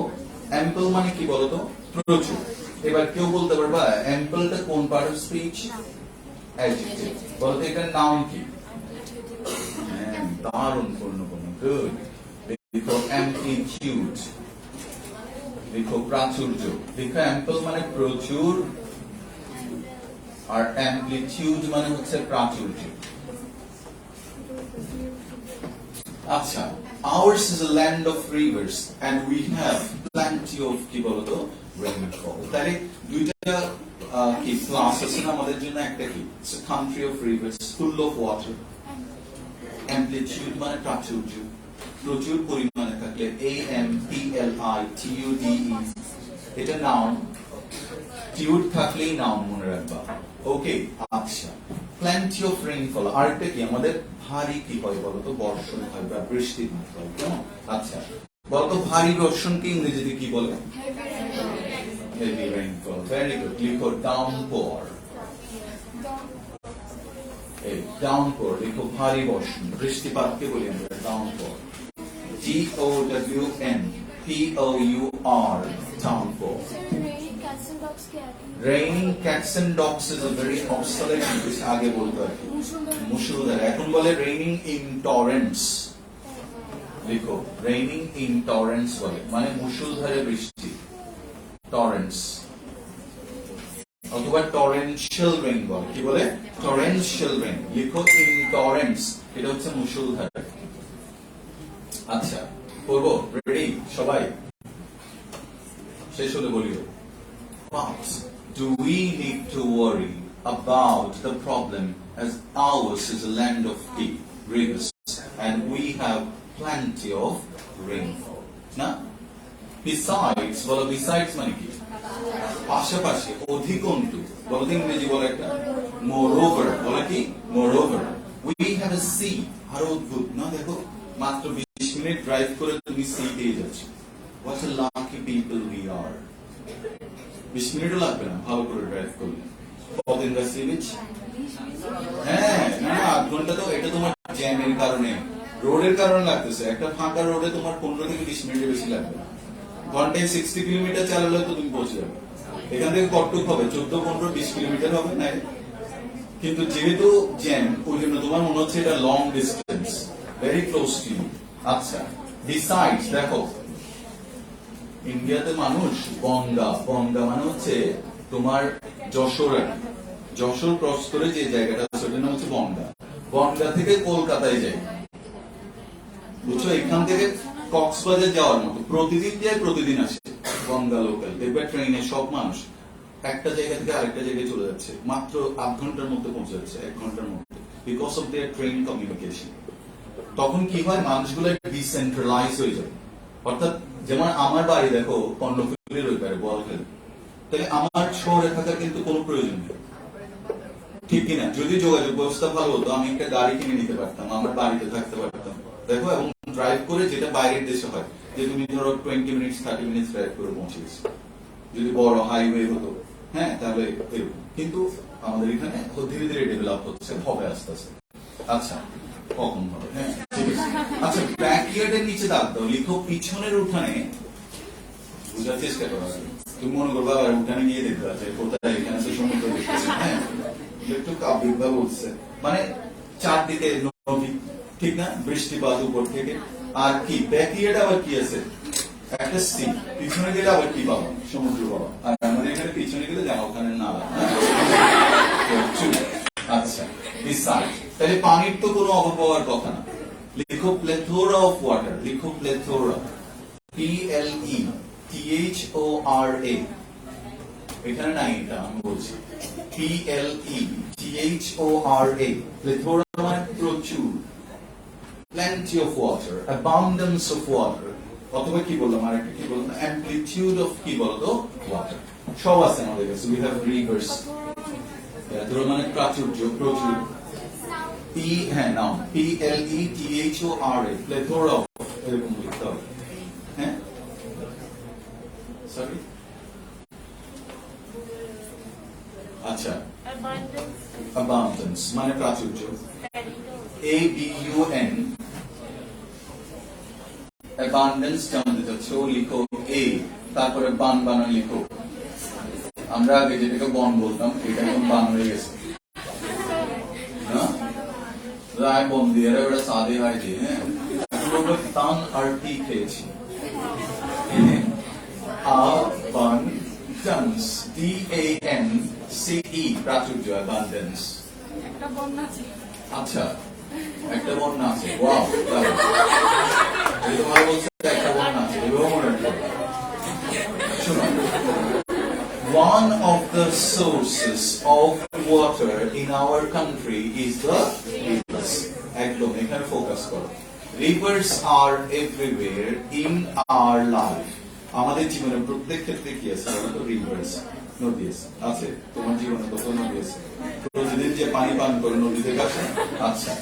ample মানে কি বলতো, প্রচুর। এবার কেউ বলতে পারবা ample টা কোন পার্ট অফ স্পিচ? অ্যাডজেক্টিভ। বলতে এটা নাউন কি? দারুণ পূর্ণ, গুড। দেখো অ্যামপ্লিটিউড, দেখো প্রাচুর্য। দেখো অ্যাম্পল মানে প্রচুর, আর অ্যামপ্লিটিউড মানে হচ্ছে প্রাচুর্য। আচ্ছা, ours is a land of rivers and we have plenty of কি বলতো rainfall। তাহলে দুইটা কি ক্লাস আছে না আমাদের জন্য, একটা কি it's a country of rivers full of water, amplitude মানে প্রাচুর্য, প্রচুর পরিমাণে থাকলে amplitude, এটা নাউন, টিউড থাকলেই নাউন মনে রাখবা। ওকে, আচ্ছা, plenty of rainfall আরেকটা কি আমাদের ভারী কি হয় বলতো, বর্ষণ হয় বা বৃষ্টিপাত হয়, কেমন? আচ্ছা বলতো ভারী বর্ষণকে ইংরেজিতে কি বলে? Heavy rainfall. ভেরি গুড, লিখো ডাউনপোর, এই ডাউনপোর লিখো ভারী বর্ষণ, বৃষ্টিপাতকে বলি আমরা ডাউনপোর, DOWNPOUR, downpour। Raining cats and dogs is a very obsolete English, আগে বলতো আর কি মুষলধারে, এখন বলে raining in torrents। লিখো raining in torrents বলে, মানে মুষলধারে বৃষ্টি, torrents, অথবা torrential rain বলে, কি বলে? torrential rain। লিখো in torrents, এটা হচ্ছে মুষলধারে। আচ্ছা করবো, রেডি সবাই? শেষ হলে বলিও। But do we need to worry about the problem as ours is a land of deep rivers and we have plenty of rainfall? না? Besides, বলো besides মানে কি? পাশাপাশি, অধিকন্তু, বলো তো ইংরেজি বলো একটা, moreover, বলো কি? moreover, we have a sea। আরো অদ্ভুত না, দেখো মাত্র 20 মিনিট ড্রাইভ করে তুমি সি পেয়ে যাচ্ছ। What a lucky people we are। 20 মিনিটও লাগবে না ভালো করে ড্রাইভ করলে। কদিনকার সি বিচ? হ্যাঁ, না 8 ঘন্টা তো, এটা তোমার জ্যামের কারণে, রোডের কারণে লাগতেছে। একটা ফাঁকা রোডে তোমার 15 থেকে 20 মিনিটের বেশি লাগবে না। ঘন্টায় 60 কিলোমিটার চালালে তো তুমি পৌঁছে যাবে। এখান থেকে কতটুকু হবে? 14, 15, 20 কিলোমিটার হবে না? কিন্তু যেহেতু জ্যাম, ওই জন্য তোমার মনে হচ্ছে এটা long distance, very close to you. আচ্ছা, ডিসাইডস, দেখো ইন্ডিয়াতে মানুষ বনগা, বনগা মানে হচ্ছে তোমার যশোর, যশোর ক্রস করে যে জায়গাটা সেটার নাম হচ্ছে বনগা। বনগা থেকে কলকাতায় যায়, বুঝছো? এখান থেকে কক্সবাজার যাওয়ার মতো প্রতিদিন যায়, প্রতিদিন আসে বনগা লোকাল। দেখবে ট্রেনে সব মানুষ একটা জায়গা থেকে আরেকটা জায়গায় চলে যাচ্ছে, মাত্র 8 ঘন্টার মধ্যে পৌঁছে যাচ্ছে, 1 ঘন্টার মধ্যে, because of their train communication. তখন কি হয়, মানুষগুলো ডিসেন্ট্রালাইজ হয়ে যায়। অর্থাৎ যেমন আমার বাড়ি দেখো কর্ণফুলীর ওই পারে, বোয়ালখালী, তাহলে আমার শহরে থাকার কিন্তু কোনো প্রয়োজন নেই, ঠিক কিনা? যদি যোগাযোগ ব্যবস্থা ভালো হতো, আমি একটা গাড়ি কিনে নিতে পারতাম, আমার বাড়িতে থাকতে পারতাম, দেখো, এবং ড্রাইভ করে, যেটা বাইরের দেশে হয় যে তুমি ধরো 20 মিনিটস 30 মিনিটস ড্রাইভ করে পৌঁছে গেছো, যদি বড় হাইওয়ে হতো, হ্যাঁ, তাহলে কিন্তু আমাদের এখানে ধীরে ধীরে ডেভেলপ হচ্ছে, হবে আস্তে আস্তে। আচ্ছা কখন হবে? হ্যাঁ, ঠিক আছে। আচ্ছা, ব্যাকইয়ার্ডের নিচে দাগ দাও, লিখো পিছনের উঠানে। বুঝার চেষ্টা করো, তুমি মনে করবা আর উঠানে গিয়ে দেখতে পাচ্ছ কোথায়, এখানে তো সমুদ্র দেখতেছে, হ্যাঁ, একটু কাব্যিক ভাবে উঠছে, মানে চারদিকে নদী, ঠিক না? বৃষ্টিপাত উপর থেকে। আর কি ব্যাকইয়ার্ড আবার কি আছে? একটা সি। পিছনে গেলে আবার কি পাবো? সমুদ্র পাবো। আর আমাদের এখানে পিছনে গেলে জামা ওখানে নালা। আচ্ছা, বিসাইড, তাহলে পানির তো কোনো অভাব হওয়ার কথা না। লিখো প্লেথোরা অফ ওয়াটার, লিখো প্লেথোরা, PLETHORA, এখানে নাই, এটা আমি বলছি PLETHORA। প্লেথোরা মানে প্রচুর, plenty of water, abundance of water, অথবা কি বললাম আর একটা কি বললাম, amplitude of কি বলতো ওয়াটার, সব আছে আমাদের কাছে। we have rivers, প্লেথোরা মানে প্রাচুর্য, প্রচুর। পি, হ্যাঁ নাও, PLETHORA, প্লেথোরা, এরকম লিখতে হবে। হ্যাঁ, সরি, আচ্ছা, abundance মানে প্রাচুর্য, ABUN, abundance জানতে চাচ্ছ, লিখো A, তারপরে বান বানা লিখো। আমরা আগে যেটাকে বন বলতাম এটা এখন বান হয়ে গেছে না, রায় বন দিয়ে ওটা সাদে হয় যে, হ্যাঁ তান আর টি খেয়েছি। abundance, DANCE, প্রাচুর্য, abundance। একটা বন্যা ছিল। আচ্ছা, একটা বন্যা আছে, ওয়াও, এই তো ভালো বলছে, একটা বন্যা আছে, এভাবে মনে রাখতে হবে। শোনো, one of the sources of water in our country is the rivers. একদম এখানে ফোকাস করো। Rivers are everywhere in our life. আমাদের জীবনে প্রত্যেক ক্ষেত্রে কি আছে? রিভার্স, নদী আছে। তোমার জীবনে কত নদী আছে? প্রতিদিন যে পানি পান করে নদী থেকে আসে। আচ্ছা,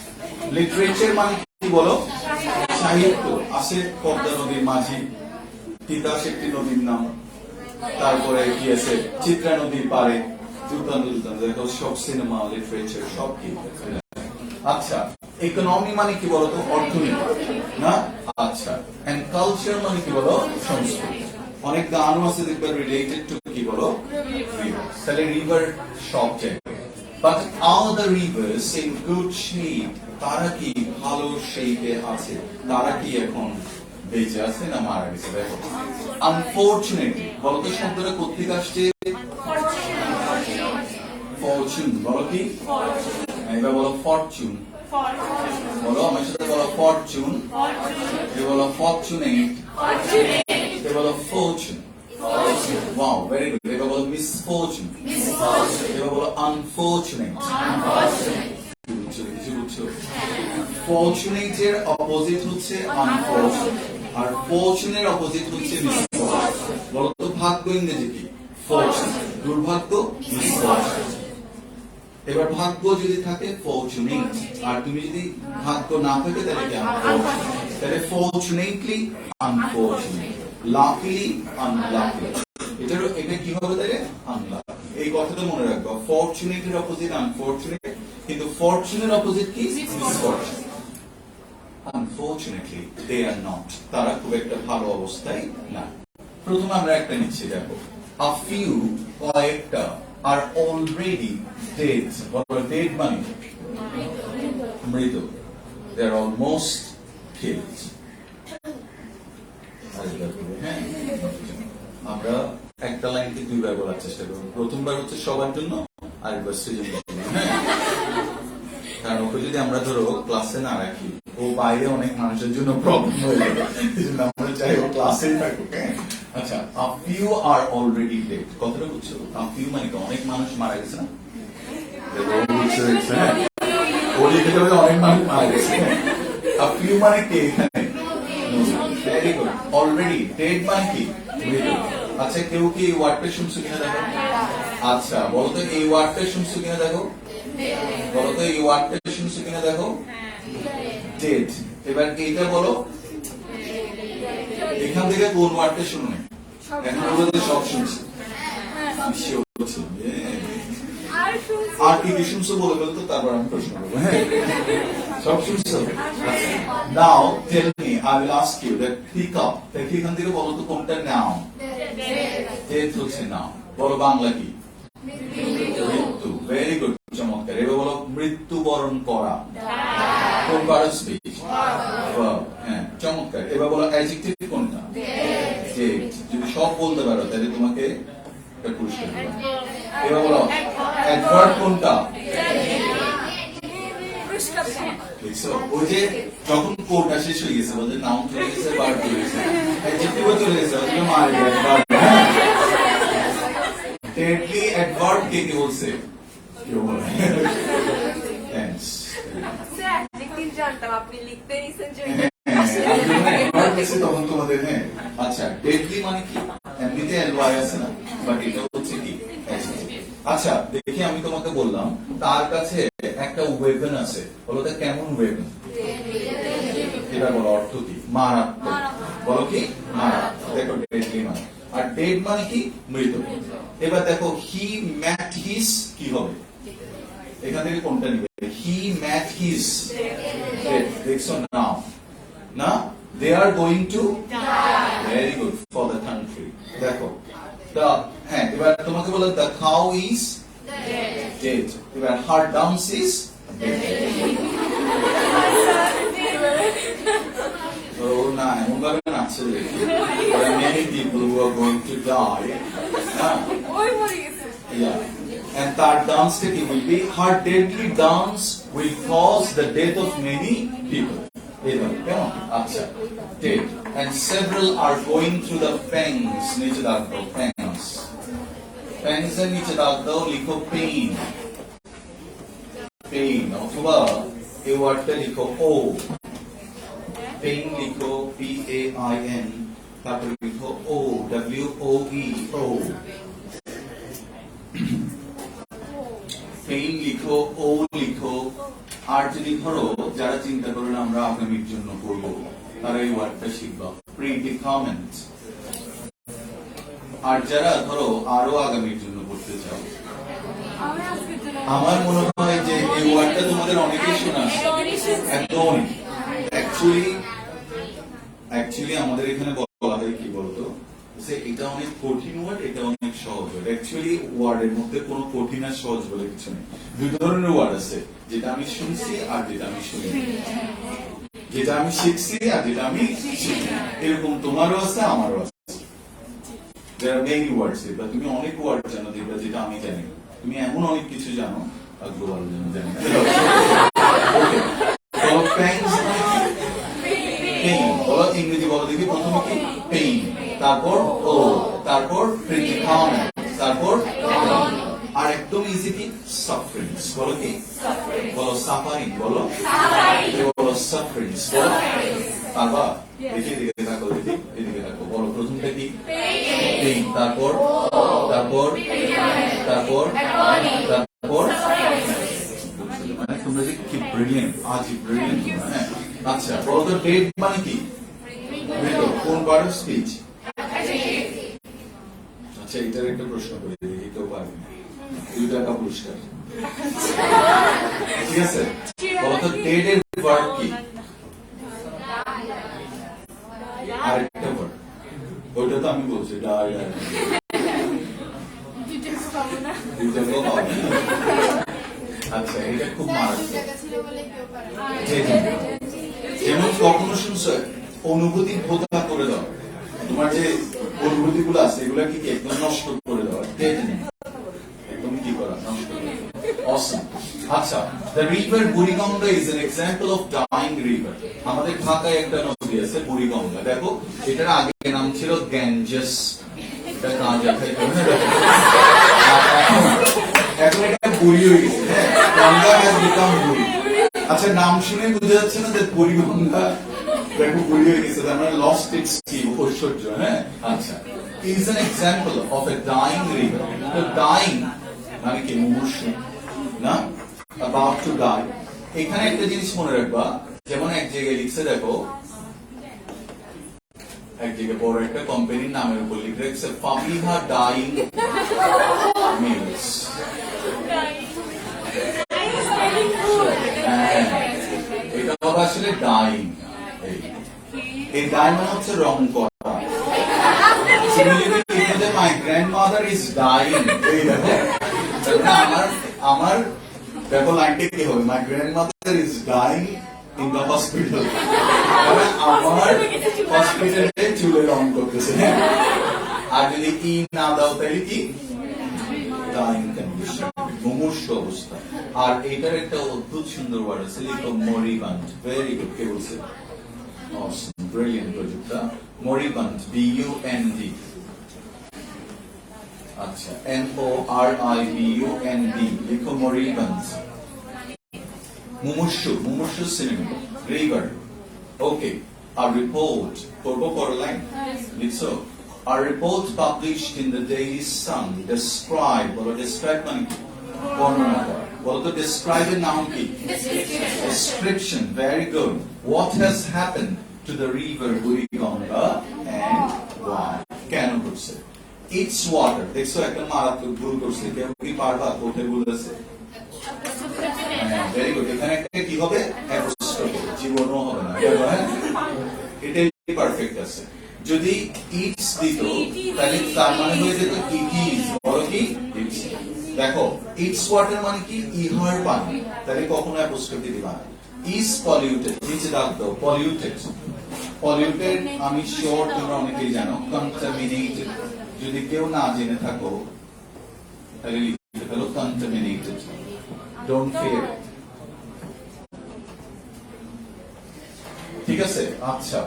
লিটারেচার মানে কি বলো? সাহিত্য আছে। পদ্মা নদীর মাঝি, তিতাস একটি নদীর নাম। তারপরে কি আছে? চিত্রা নদীর পারে, দেখো সব সিনেমা, লিটারেচার সব কি। আচ্ছা, ইকোনমি মানে কি বলতো? অর্থনীতি না? আচ্ছা, এন্ড কালচার মানে কি বলো? সংস্কৃতি। অনেক গানও আছে দেখবে রিলেটেড টু কি বলো? তাহলে রিভার সব জায়গায়। But all the rivers in good shape, তারা কি ভালো শেপে আছে? তারা কি এখন বেঁচে আছে না মারা গেছে? দেখো, আনফরচুনেটলি বলতো শব্দটা কোথেকে আসছে? ফরচুন, বলো কি? এবার বলো ফরচুন, বলো আমার সাথে বলো ফরচুন, এবার বলো ফরচুনেট, এবার বলো ফরচুন। Wow, very good. এবার বলো মিসফরচুন, এবার বলো আনফরচুনেট। কিছু বুঝছো? ফরচুনেটের অপোজিট হচ্ছে আনফরচুনেট, আর ফরচুনের অপোজিট হচ্ছে মিসফরচুন। বলো তো ভাগ্য ইংরেজি কি? ফরচুন। দুর্ভাগ্য মিসফরচুন। এবার ভাগ্য যদি থাকে ফরচুনেট, আর তুমি যদি ভাগ্য না থাকে তাহলে কি? আনফরচুনেট। তাহলে ফরচুনেটলি আনফরচুনেট, লাকিলি আনলাকি। এটা কি হবে তাহলে? আনলাকি। এই কথাটা মনে রাখবো, ফরচুনেটের অপোজিট আনফরচুনেট, কিন্তু ফরচুনের অপোজিট কি? Misfortune. Unfortunately they are not, তারা খুব একটা ভালো অবস্থায় না। প্রথমে আমরা একটা নিচ্ছি, দেখো, a few, কয়েকটা, are already dead. Dead মানে মৃত, they are almost killed. হ্যাঁ, আমরা একটা লাইনকে দুইবার বলার চেষ্টা করব। প্রথমবার হচ্ছে সবার জন্য, আরেকবার সৃজনশীল জন্য। হ্যাঁ, কারণ ওকে যদি আমরা ধরো ক্লাসে না রাখি, ও বাইরে অনেক মানুষের জন্য প্রবলেম হয়ে যাবে। এই জন্য আমরা চাই ও ক্লাসেই থাকুক। আচ্ছা, a few are already dead, কথাটা বুঝছো? a few মানে অনেক মানুষ মারা গেছে না? ও লিখে দেবে অনেক মানুষ মারা গেছে। a few মানে কে এখানে? Very good. অলরেডি ডেড মানে কি? মৃত। আচ্ছা, কেউ কি এই ওয়ার্ডটা শুনছো কিনা দেখো। আচ্ছা, বলো তো এই ওয়ার্ডটা শুনছো কিনা দেখো। বলো তো এই ওয়ার্ডটা শুনছো কিনা দেখো। ডেড। এবার এইটা বলো, এখান থেকে কোন ওয়ার্ডটা শুনো? এখন বলতে সব শুনছি। আর কি কি শুনছো বলে বলতো, তারপর আমি প্রশ্ন করবো। হ্যাঁ, সব শুনছো? Now tell me, I will ask you that pick up, দেখি এখান থেকে বলো তো কোনটা নাও? ডেথ হচ্ছে নাও। বলো বাংলা কি? মৃত্যু। ভেরি গুড, চমৎকার। এবার বলো মৃত্যুবরণ করা। কোন পার্ট স্পিচ? হ্যাঁ, চমৎকার। এবার বলো অ্যাডজেক্টিভ কোনটা? ডেড। যদি সব বলতে পারো তাহলে তোমাকে একটা পুরস্কার দেব। এবার বলো অ্যাডভার্ব কোনটা? দেখছো, ওই যে যখন কোডটা শেষ হয়ে গেছে, বলতে নাউন চলে গেছে, ভার্ব চলে গেছে, অ্যাডজেক্টিভও চলে গেছে, ওটা মার অ্যাডভার্ব। ডেডলি অ্যাডভার্ব কে কি বলছে? কেউ বলে। থ্যাঙ্কস। তখন তোমাদের। হ্যাঁ, আচ্ছা, ডেডলি মানে কি? এমনিতে এলওয়াই আছে না, বাট এটা হচ্ছে কি? আচ্ছা দেখি আমি তোমাকে বললাম তার কাছে একটা ওয়েপন আছে, বলো তো কেমন ওয়েপন? এটা বলো অর্থ কি? মারাত্মক। বলো কি? মারাত্মক। দেখো ডেডলি মানে, আর ডেড মানে কি? মৃত। এবার দেখো হি ম্যাট হিজ কি হবে? এখান থেকে কোনটা নিবে? হি ম্যাট হিজ ডেড। দেখছো নাও না, they are going to die. Very good for the country. দেখো হ্যাঁ, এবার তোমাকে বলো the cow is dead. এবার her dance is dead. ও না, এমন ভাবে নাচছে দেখি। There are many people who are going to die. Yeah. And that dance will be her deadly dance will cause the death of many people. কেমন? আচ্ছা, dead. And several are going through the pangs. নিচে দাগ দাও, pangs. Pangs এর নিচে দাগ দাও, লিখো pain. Pain অথবা এই ওয়ার্ডটা লিখো O. Pain লিখো PAIN, তারপরে লিখো O WOE O. Pain লিখো, O লিখো। আর যদি ধরো যারা চিন্তা করেন আমরা আগামীর জন্য করবো, তারা এই ওয়ার্ডটা শিখবা, প্রিডিকামেন্ট। আর যারা ধরো আরো আগামীর জন্য করতে চাও, আমার মনে হয় যে এই ওয়ার্ডটা তোমাদের অনেকেই শোনা একদম। অ্যাকচুয়ালি আমাদের এখানে বলা হয় কি বলতো, যে এটা অনেক কঠিন ওয়ার্ড, এটা অনেক সহজ ওয়ার্ড। অ্যাকচুয়ালি ওয়ার্ডের মধ্যে কোনো কঠিন আর সহজ বলে কিছু নেই। দুই ধরনের ওয়ার্ড আছে, যেটা আমি শুনছি আর যেটা আমি শুনি, যেটা আমি শিখছি আর যেটা আমি শিখি। এরকম তোমারও আছে, আমারও আছে। There are many words, বা তুমি অনেক ওয়ার্ড জানো দেখবা যেটা আমি জানি। তুমি এমন অনেক কিছু জানো আর গ্লোবাল জানি না। বলো ইংরেজি বলো দেখি, প্রথমে কি? পেইন, তারপর ও, তারপর প্রিডিকামেন্ট, তারপর আর একদম ইজি কি? সাফারিংস। বলো কি? বলো সাফারিং, বলো বলো সাফারিংস, বলো পারবা? দেখি এদিকে থাকো, দেখি এদিকে থাকো, বলো প্রথমটা কি? পেইন, তারপর তারপর তারপর তারপর মানে তোমরা যে কি ব্রিলিয়েন্ট, আজ ব্রিলিয়েন্ট। হ্যাঁ আচ্ছা, বলো তো ডেড মানে কি? মৃত। কোন পার্ট অফ স্পিচ? আচ্ছা, এটার একটা প্রশ্ন করে দেখি, কেউ পারবে? 2 টাকা পুরস্কার। ঠিক আছে, বলো তো ডেড এর ভার্ব কি? আরেকটা ভার্ব, ওইটা তো আমি বলছি, ডাই। আচ্ছা, এটা খুব মারাত্মক। যেমন কখনো শুনছো অনুভূতি ভোতা করে দাও, তোমার যে অনুভূতি গুলো আছে এগুলো কি একদম নষ্ট করে দেওয়া, একদম কি করা, নষ্ট করে। Awesome. আচ্ছা, the river Buriganga is an example of dying river. আমাদের ঢাকায় একটা নদী আছে বুড়িগঙ্গা, দেখো এটার আগে নাম ছিল গ্যাঞ্জেস। এটা কাঁচা খাইতে এখন এটা বুড়ি হয়ে গেছে। হ্যাঁ, গঙ্গা has become বুড়ি। আচ্ছা, নাম শুনে বোঝা যাচ্ছে না যে বুড়িগঙ্গা দেখো বুড়ি হয়ে গেছে, তার মানে লস্ট ইটস কি ঐশ্বর্য। হ্যাঁ আচ্ছা, is an example of a dying river. তো dying মানে কি? মুমূর্ষু না, about to die। এখানে একটা জিনিস মনে রাখবা, যেমন এক জায়গায় লিখছে, দেখো এক জায়গায় বড় একটা কোম্পানির নামের উপর লিখে রাখছে ফাবিহা ডাইং মিলস। এটা হবে আসলে ডাইং। এই ডাই মানে হচ্ছে রং করা। My grandmother is dyeing. এই দেখো, আমার দেখো লাইনটা কি হবে? My grandmother is dyeing in the hospital. আমার হসপিটালে চুলে রং করতেছে। আর যদি ই না দাও তাহলে কি? ডাইং কন্ডিশন, মুমূর্ষ অবস্থা। আর এটার একটা অদ্ভুত সুন্দর ওয়ার্ড আছে, লিখো মরিবান্ড। ভেরি গুড, কে বলছে? Awesome, brilliant প্রযুক্তা। মরিবান্ড, BUND। আচ্ছা, MORIBUND লিখো, মরিবান্ড। মুমূর্ষু, মুমূর্ষু সিনেমা, রিভার। ওকে, আর রিপোর্ট করবো পর লাইন লিখছো। A report published in the Daily Sun describe মানে কি? বর্ণনা করা। বলতো describe এর নাম কি? Description. Very good. What has happened to the river Buriganga and why? কেন ঘটছে? Its water. দেখছো একটা মারাত্মক ভুল করছে। কেউ কি পারবা কোথায় ভুল আছে? Very good. এখানে একটা কি হবে? অ্যাপোস্ট্রফি। জীবনও হবে না। এটাই পারফেক্ট আছে। যদি ইটস দিত তাহলে তার মানে হয়ে যেত ইট ইজ। বলো কি? ইটস। দেখো ইটস ওয়াটার মানে কি? ইহার পানি। তাহলে কখনো অ্যাপোস্ট্রফি দিবা না। Is polluted. নিচে দাগ দাও। পলিউটেড। পলিউটেড আমি শিওর তোমরা অনেকেই জানো। কন্টামিনেটেড। যদি কেউ না জেনে থাকো তাহলে লিখতে ফেলো কন্টামিনেটেড। Don't fear. ঠিক আছে? আচ্ছা।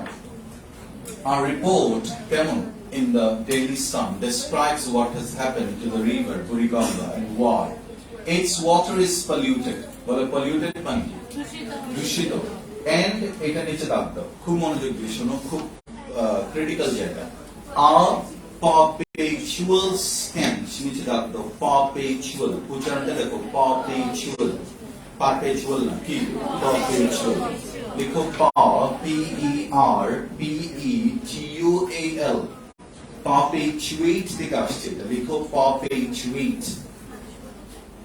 A report কেমন in the Daily Sun describes what has happened to the river Buriganga and why. Its water is polluted. বলে polluted মানে কি? দূষিত। And এটা নিচে দাগ দাও। খুব মনোযোগ দিয়ে শোনো, খুব ক্রিটিক্যাল জায়গা। A perpetual stench. নিচে দাগ দাও। Perpetual। উচ্চারণটা দেখো। Perpetual। Perpetual না কি? Perpetual। লিখো P-E-R-P-E-T-U-A-L। Perpetuate থেকে আসছে এটা। লিখো perpetuate।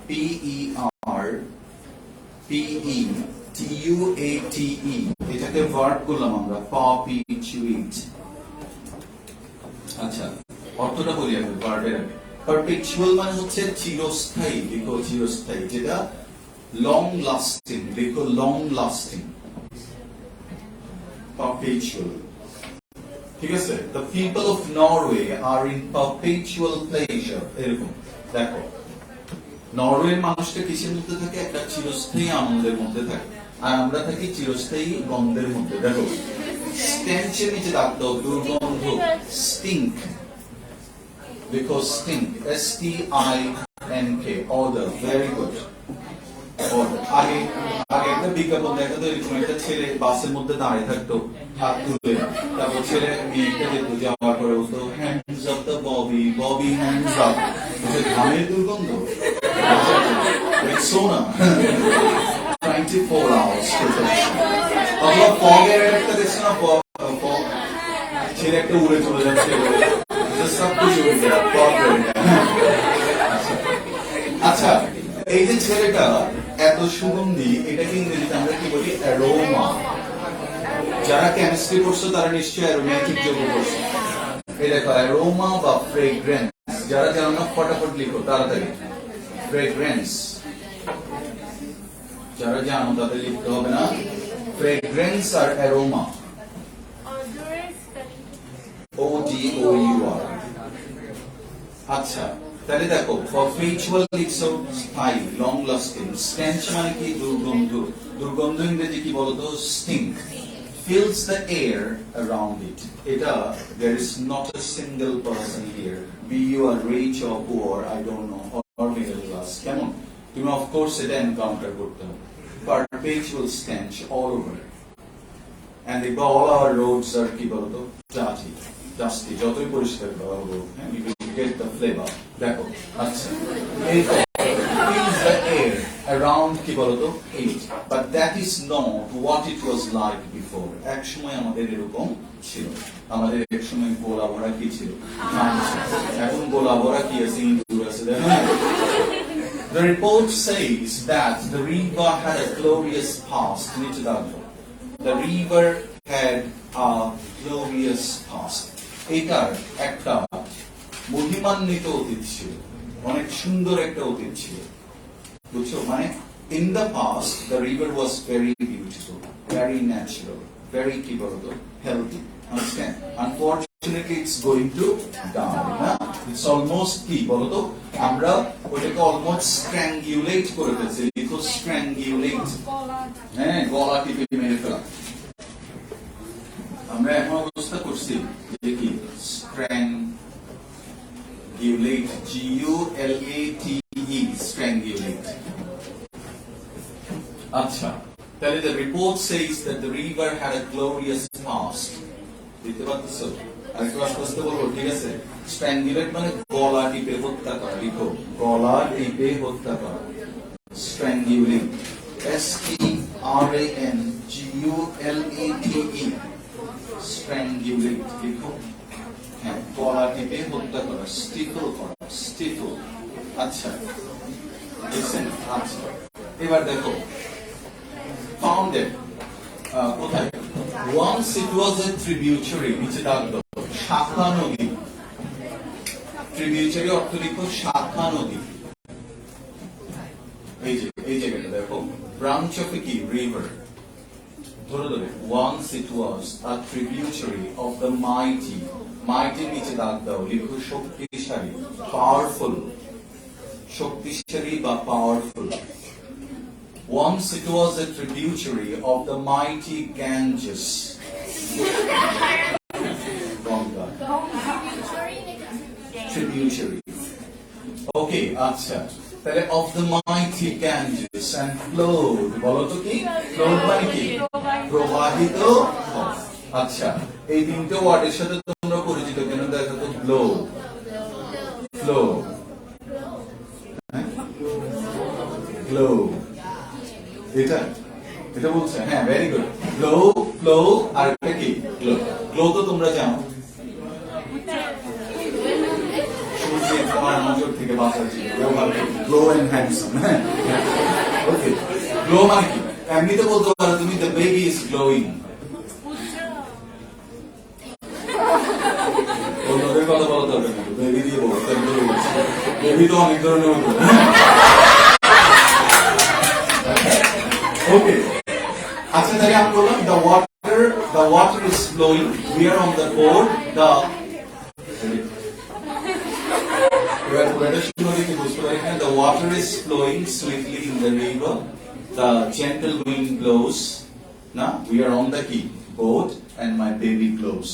P-E-R-P-E-T-U-A-T-E। এটাকে ভার্ব করলাম আমরা। perpetuate। আচ্ছা, অর্থটা বলি আমি ভার্বের আগে। পারপেচুয়াল মানে হচ্ছে চিরস্থায়ী। লিখো চিরস্থায়ী, যেটা লং লাস্টিং। লিখো লং লাস্টিং। পারপেচুয়াল। ঠিক আছে? The people of Norway are in perpetual pleasure. এরকম দেখো, নরওয়ের মানুষটা কিসের মধ্যে থাকে? একটা চিরস্থায়ী আনন্দের মধ্যে থাকে। আর আমরা থাকি চিরস্থায়ী গন্ধের মধ্যে। দেখো স্টেঞ্চের নিচে দাগ দাও। দুর্গন্ধ। স্টিঙ্ক। লিখো stink. S-T-I-N-K। Order. Very good. আগে একটা বিজ্ঞাপন দেখা তো, এরকম একটা ছেলে বাসের মধ্যে দাঁড়িয়ে থাকতো হাত তুলে, তারপর ছেলে মেয়েটা যেত, যাওয়ার পরে বলতো hands up the Bobby, Bobby hands up. ঘামের দুর্গন্ধ। সোনা 24 hours অথবা ফগের একটা দেখছো না? ছেলে একটা উড়ে চলে যাচ্ছে। সব কিছু উড়ে যায়। আচ্ছা, এই যে ছেলেটা এত সুগন্ধি, এটাকে ইংরেজিতে আমরা কি বলি? অ্যারোমা। যারা কেমিস্ট্রি পড়ছো তারা নিশ্চয়ই অ্যারোমেটিক যোগ করছো। এই দেখো অ্যারোমা বা ফ্রেগ্রেন্স। যারা জানো না ফটাফট লিখো তাড়াতাড়ি। ফ্রেগ্রেন্স। যারা জানো তাদের লিখতে হবে না। ফ্রেগ্রেন্স আর অ্যারোমা। O-D-O-U-R। আচ্ছা, তাহলে দেখো পারপেচুয়াল লিখছো স্থায়ী, লং লাস্টিং। স্টেঞ্চ মানে কি? দুর্গন্ধ। দুর্গন্ধ ইংরেজি কি বলতো? Stink. fills the air around it. Eta, there is not a single person here, be you are rich or poor, I don't know, or middle class. Come on, you know, of course it encounter করতে হবে। Perpetual stench all over, and all our roads are কি বলতো? dusty, যতই পরিষ্কার করা হোক, you will get the flavor. দেখো, আচ্ছা, fills the air around কি বলতো? it, but that is not what it was like before. এক সময় আমাদের এরকম ছিল। আমাদের এক সময় গোলা ভরা কি ছিল? এখন গোলা ভরা কি আছে? ইঁদুর আছে। The report says that the river had a glorious past. নিচে দাঁড়াও। The river had a glorious past. এটার একটা মহিমান্বিত অতীত ছিল, অনেক সুন্দর একটা অতীত ছিল। বুঝছো? মানে in the past the river was very beautiful, very natural, very কি বলতো? healthy. Understand? Unfortunately it's going to die. না? It's almost কি বলতো? আমরা ওটাকে almost strangulate করে ফেলছি। লিখো strangulate। হ্যাঁ, গলা টিপে মেরে ফেলা। আমরা এখন অবস্থা করছি যে কি? strangulate, G-U-L-A-T-E, strangulate. আচ্ছা, তাহলে the report says that the river had a glorious past. দেখতে পাচ্ছ? আরেকটু আস্তে আস্তে বলবো, ঠিক আছে? স্ট্র্যাঙ্গুলেট মানে গলা টিপে হত্যা করা। লিখো, গলা টিপে হত্যা করা। স্ট্র্যাঙ্গুলিং, STRANGULATE, স্ট্র্যাঙ্গুলেট লিখো। হ্যাঁ, গলা টিপে হত্যা করা, স্টিফল করা, স্টিফল। আচ্ছা, দেখছেন? আচ্ছা, এবার দেখো, ফাউন্ডেড কোথায়? Once it was a tributary, নিচে দাগ দাও, শাখা নদী। ট্রিবিউটারি অর্থ লিখো শাখা নদী। এই জায়গাটা দেখো, ব্রাঞ্চ অফ এ কি? রিভার। ধরে ধরে, once it was a tributary of the mighty, mighty নিচে দাগ দাও, লিখো শক্তিশালী, পাওয়ারফুল। শক্তিশালী বা powerful. Once it was a tributary of the mighty Ganges. Ganga. Tributary. Okay, আচ্ছা। তাহলে of the mighty Ganges and flowed, বলো তো কি? Flowed মানে কি? প্রবাহিত হয়। আচ্ছা, এই তিনটে ওয়ার্ডের সাথে তোমরা পরিচিত কেন? দেখো তো, ফ্লো, ফ্লো, ফ্লো, এটা বলছে। হ্যাঁ, ভেরি গুড। ফ্লো, ফ্লো, আর একটা কি? গ্লো। গ্লো তো তোমরা জানো, সূর্যের তোমার নজর থেকে বাঁচার জন্য। Glow and handsome. হ্যাঁ, ওকে। গ্লো মানে কি? এমনিতে বলতে পারো তুমি, দ্য বেবি ইজ গ্লোয়িং। অন্যদের কথা বলা দরকার নেই, বেবি দিয়ে বলো। বেবি তো অনেক ধরনের হতো। ওকে, আচ্ছা, তাহলে আমি বললাম the water is flowing. We are on the board. The water is flowing sweetly in the river. The gentle wind blows. Now we are on the key boat, and my baby glows.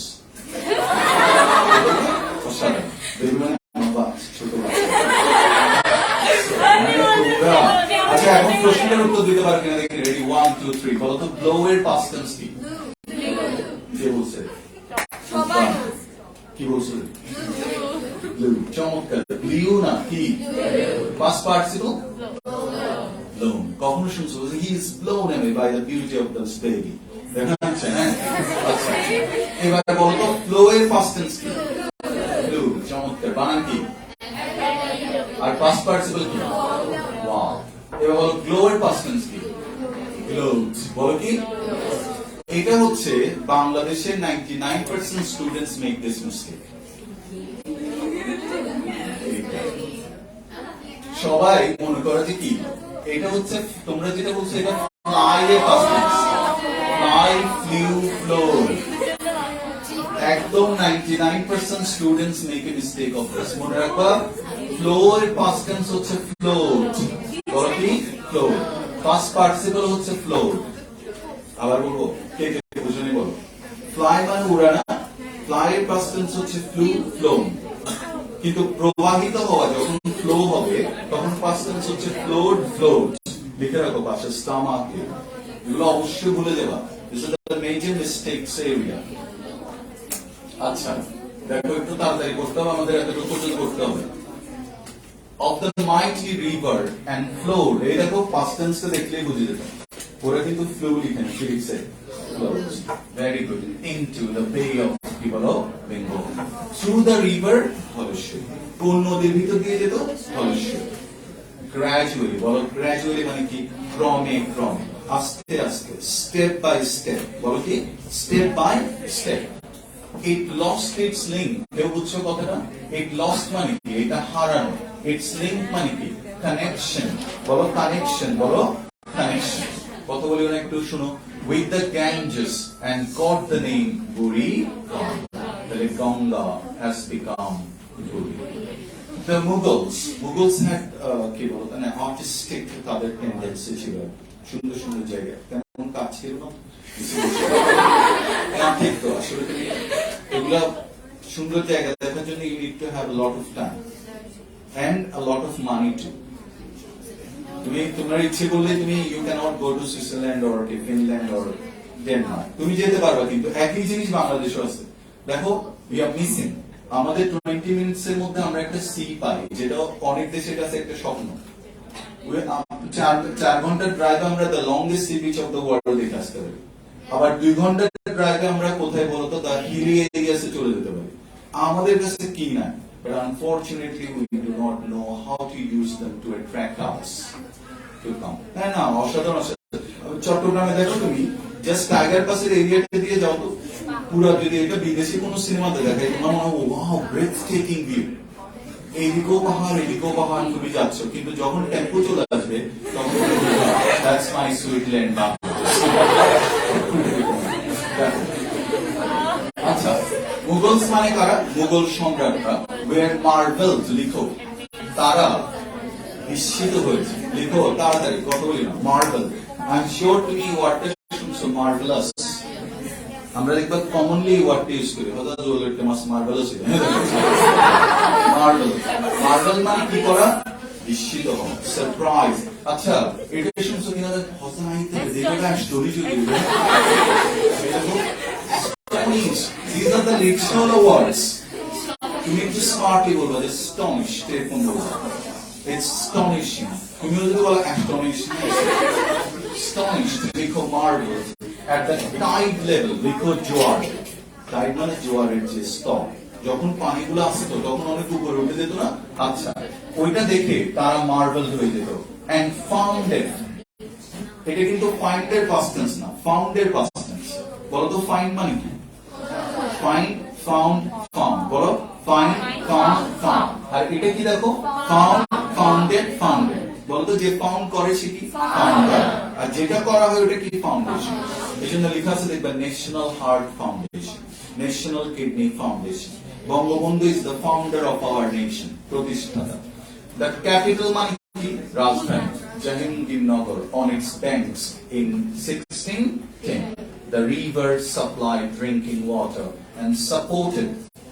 আচ্ছা, এখন প্রশ্নের উত্তর দিতে পারবে কিনা দেখি। Ready, 1 2 3, বলো তো ব্লো এর পাস্ট টেন্স কি? কে বলছে? কি বলছে? ব্লু। চমৎকার। ব্লু না কি? Past participle blown. কখনো শুনছো he is blown away by the beauty of this baby? দেখা যাচ্ছে। হ্যাঁ, আচ্ছা, এবার বলো তো ফ্লো এর পাস্ট টেন্স কি? ব্লু। চমৎকার। বানান কি? আর পাস্ট পার্টিসিপল কি? ওয়াও। এবার বলো গ্লো এর পাস্ট টেন্স কি? গ্লোড। বলো কি? এটা হচ্ছে বাংলাদেশের 99% স্টুডেন্টস মেক দিস মিস্টেক। সবাই মনে করে যে কি এটা হচ্ছে, তোমরা যেটা বলছো এটা ফ্লাই এর past tense. Fly, flew, flowed. একদম 99% students make a mistake of this. মনে রাখবা, ফ্লো এর পাস্ট টেন্স হচ্ছে ফ্লোড। বলো কি? ফ্লোড। পাস্ট পার্টিসিপল হচ্ছে ফ্লোড। আবার বলবো, কে কে বুঝুনি বলো। ফ্লাই মানে উড়ানা, ফ্লাই এর পাস্ট টেন্স হচ্ছে ফ্লু, ফ্লোন। কিন্তু প্রবাহিত হওয়া যখন ফ্লো হবে তখন পাস্ট টেন্স হচ্ছে ফ্লোড, ফ্লোড। লিখে রাখো পাশে, স্টামাক। এগুলো অবশ্যই ভুলে যাবা। This is the major mistakes area. আচ্ছা, দেখো একটু তাড়াতাড়ি করতে হবে, আমাদের এতটুকু পর্যন্ত করতে হবে। of the mighty river and flowed, এই দেখো past tense টা দেখলেই বুঝে যেত। ওরা কিন্তু flow লিখেন, কি লিখছে? flows. Very good. Into the bay of Bengal. Through the river, অবশ্যই। কোন নদীর ভিতর দিয়ে যেত? অবশ্যই। Gradually, বলো gradually মানে কি? ক্রমে ক্রমে, আস্তে আস্তে, step by step, বলো কি? Step by step. It lost its link. কেউ বুঝছো কথাটা? It lost মানে কি? এটা হারানো। Its link মানে কি? Connection. বলো connection, বলো connection. কথা বলি না একটু শুনো। With the Ganges and got the name Buri Ganga. তাহলে Ganga has become Buri. The Mughals had কি বলো মানে artistic তাদের tendency ছিল। সুন্দর সুন্দর জায়গা, তেমন কাজ ছিল না। ঠিক তো, আসলে তুমি এগুলা সুন্দর জায়গা দেখার জন্য you need to have a lot of time and a lot of money too. তুমি তোমার ইচ্ছে করলে তুমি you cannot go to Switzerland or Finland or Denmark. তুমি যেতে পারবা, কিন্তু একই জিনিস বাংলাদেশে আছে। দেখো উই আর মিসিং। আমাদের 20 মিনিটস এর মধ্যে আমরা একটা সি পাই, যেটা অনেক দেশের কাছে একটা স্বপ্ন। 4 ঘন্টার ড্রাইভে আমরা the longest sea beach of the world দেখে আসতে পারি। আবার 2 ঘন্টার ড্রাইভে আমরা কোথায় বলতো দ্য হিলি এরিয়াসে চলে যেতে পারি। আমাদের কাছে কি নাই, but unfortunately we do not know how to use them to attract us to come. তাই না? অসাধারণ অসাধারণ। চট্টগ্রামে দেখো তুমি জাস্ট টাইগার পাসের এরিয়াটা দিয়ে যাও তো, পুরো যদি এটা বিদেশি কোনো সিনেমাতে দেখায় তোমার মনে হয় ওয়াও ব্রেথ টেকিং ভিউ, এদিকেও পাহাড় তুমি যাচ্ছ, কিন্তু যখন টেম্পো চলে আসবে তখন দ্যাটস মাই সুইট ল্যান্ড। আচ্ছা, মুঘলস মানে কারা? মুঘল সম্রাটরা। ওয়ার মার্ভেলস লিখো, তারা বিস্মিত হয়েছে। লিখো তাড়াতাড়ি, কথা বলি না। মার্ভেল, আই এম শিওর তুমি ওয়ার্ডটা শুনছো, মার্ভেলাস। আমরা দেখবা কমনলি ওয়ার্ডটা ইউজ করি, হয়তো জুয়েলারিতে মাস মার্ভেলাস। মার্ভেল মানে কি করা? বিস্মিত হওয়া, সারপ্রাইজ। আচ্ছা, এটা শুনছো কিনা হসাইতে যেটা স্টোরি চলে These are the literal words. You need to smartly বলবো, astonished এরকম বলবো। It's astonishing. তুমি যদি বলো astonishing, astonished, লিখো marvel. At the tide level, লিখো জোয়ার। টাইড মানে জোয়ারের যে স্তর, যখন পানিগুলো আসতো তখন অনেক উপরে উঠে যেত না। আচ্ছা, ওইটা দেখে তারা মার্ভেল হয়ে যেত। And founded, এটা কিন্তু find এর past tense না, found এর past tense। বলো তো find মানে কি? Find, found, found. বলো find, found. আর এটা কি দেখো? Found, founded. বলো তো যে ফাউন্ড করে সে কি? ফাউন্ডার। আর যেটা করা হয় ওটা কি? ফাউন্ডেশন। এই জন্য লেখা আছে দেখবা national heart foundation, national kidney foundation. Bangabandhu is the founder of our nation, প্রতিষ্ঠাতা। দ্য ক্যাপিটাল মানে কি? রাজধানী, Jahangirnagar. On it's banks in 1610 the river supplied drinking water and supported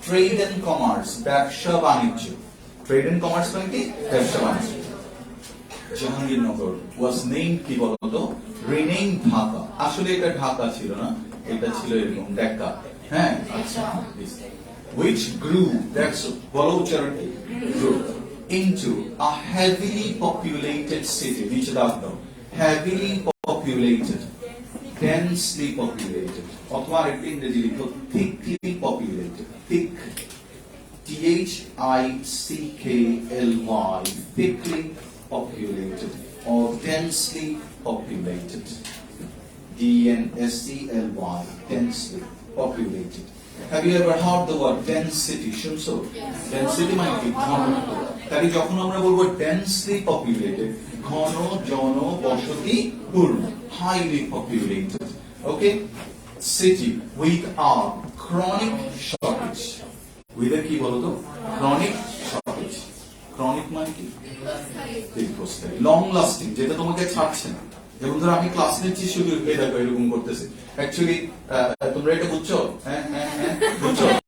trade and commerce, ব্যবসা বাণিজ্য। ট্রেড এন্ড কমার্স মানে কি? ব্যবসা বাণিজ্য। জাহাঙ্গীরনগর was named কি বলতো? renamed ঢাকা। আসলে এটা ঢাকা ছিল না, এটা ছিল এরকম ঢাকা। হ্যাঁ, আচ্ছা। which grew, that's বলো উচ্চারণটি, grew into a heavily populated city, নিচে দাও, heavily populated, densely populated, অথবা আরেকটি ইংরেজি লিখো thickly populated, thick, thickly, thickly populated or densely populated, densely, densely populated. Have you ever heard the word density? শুনছো? Density মানে কি? ঘনত্ব। তাই যখন আমরা বলবো densely populated, ঘন জন বসতি পূর্ণ, highly populated. Okay? City with a chronic shortage. With a কি বলতো? Chronic shortage. Chronic মানে কি? দীর্ঘস্থায়ী, লং লাস্টিং, যেটা তোমাকে ছাড়ছে না। যেমন ধরো আমি ক্লাস নিচ্ছি, শুধু দেখো এরকম করতেছে। অ্যাকচুয়ালি তোমরা এটা বুঝছো? হ্যাঁ, বুঝছো?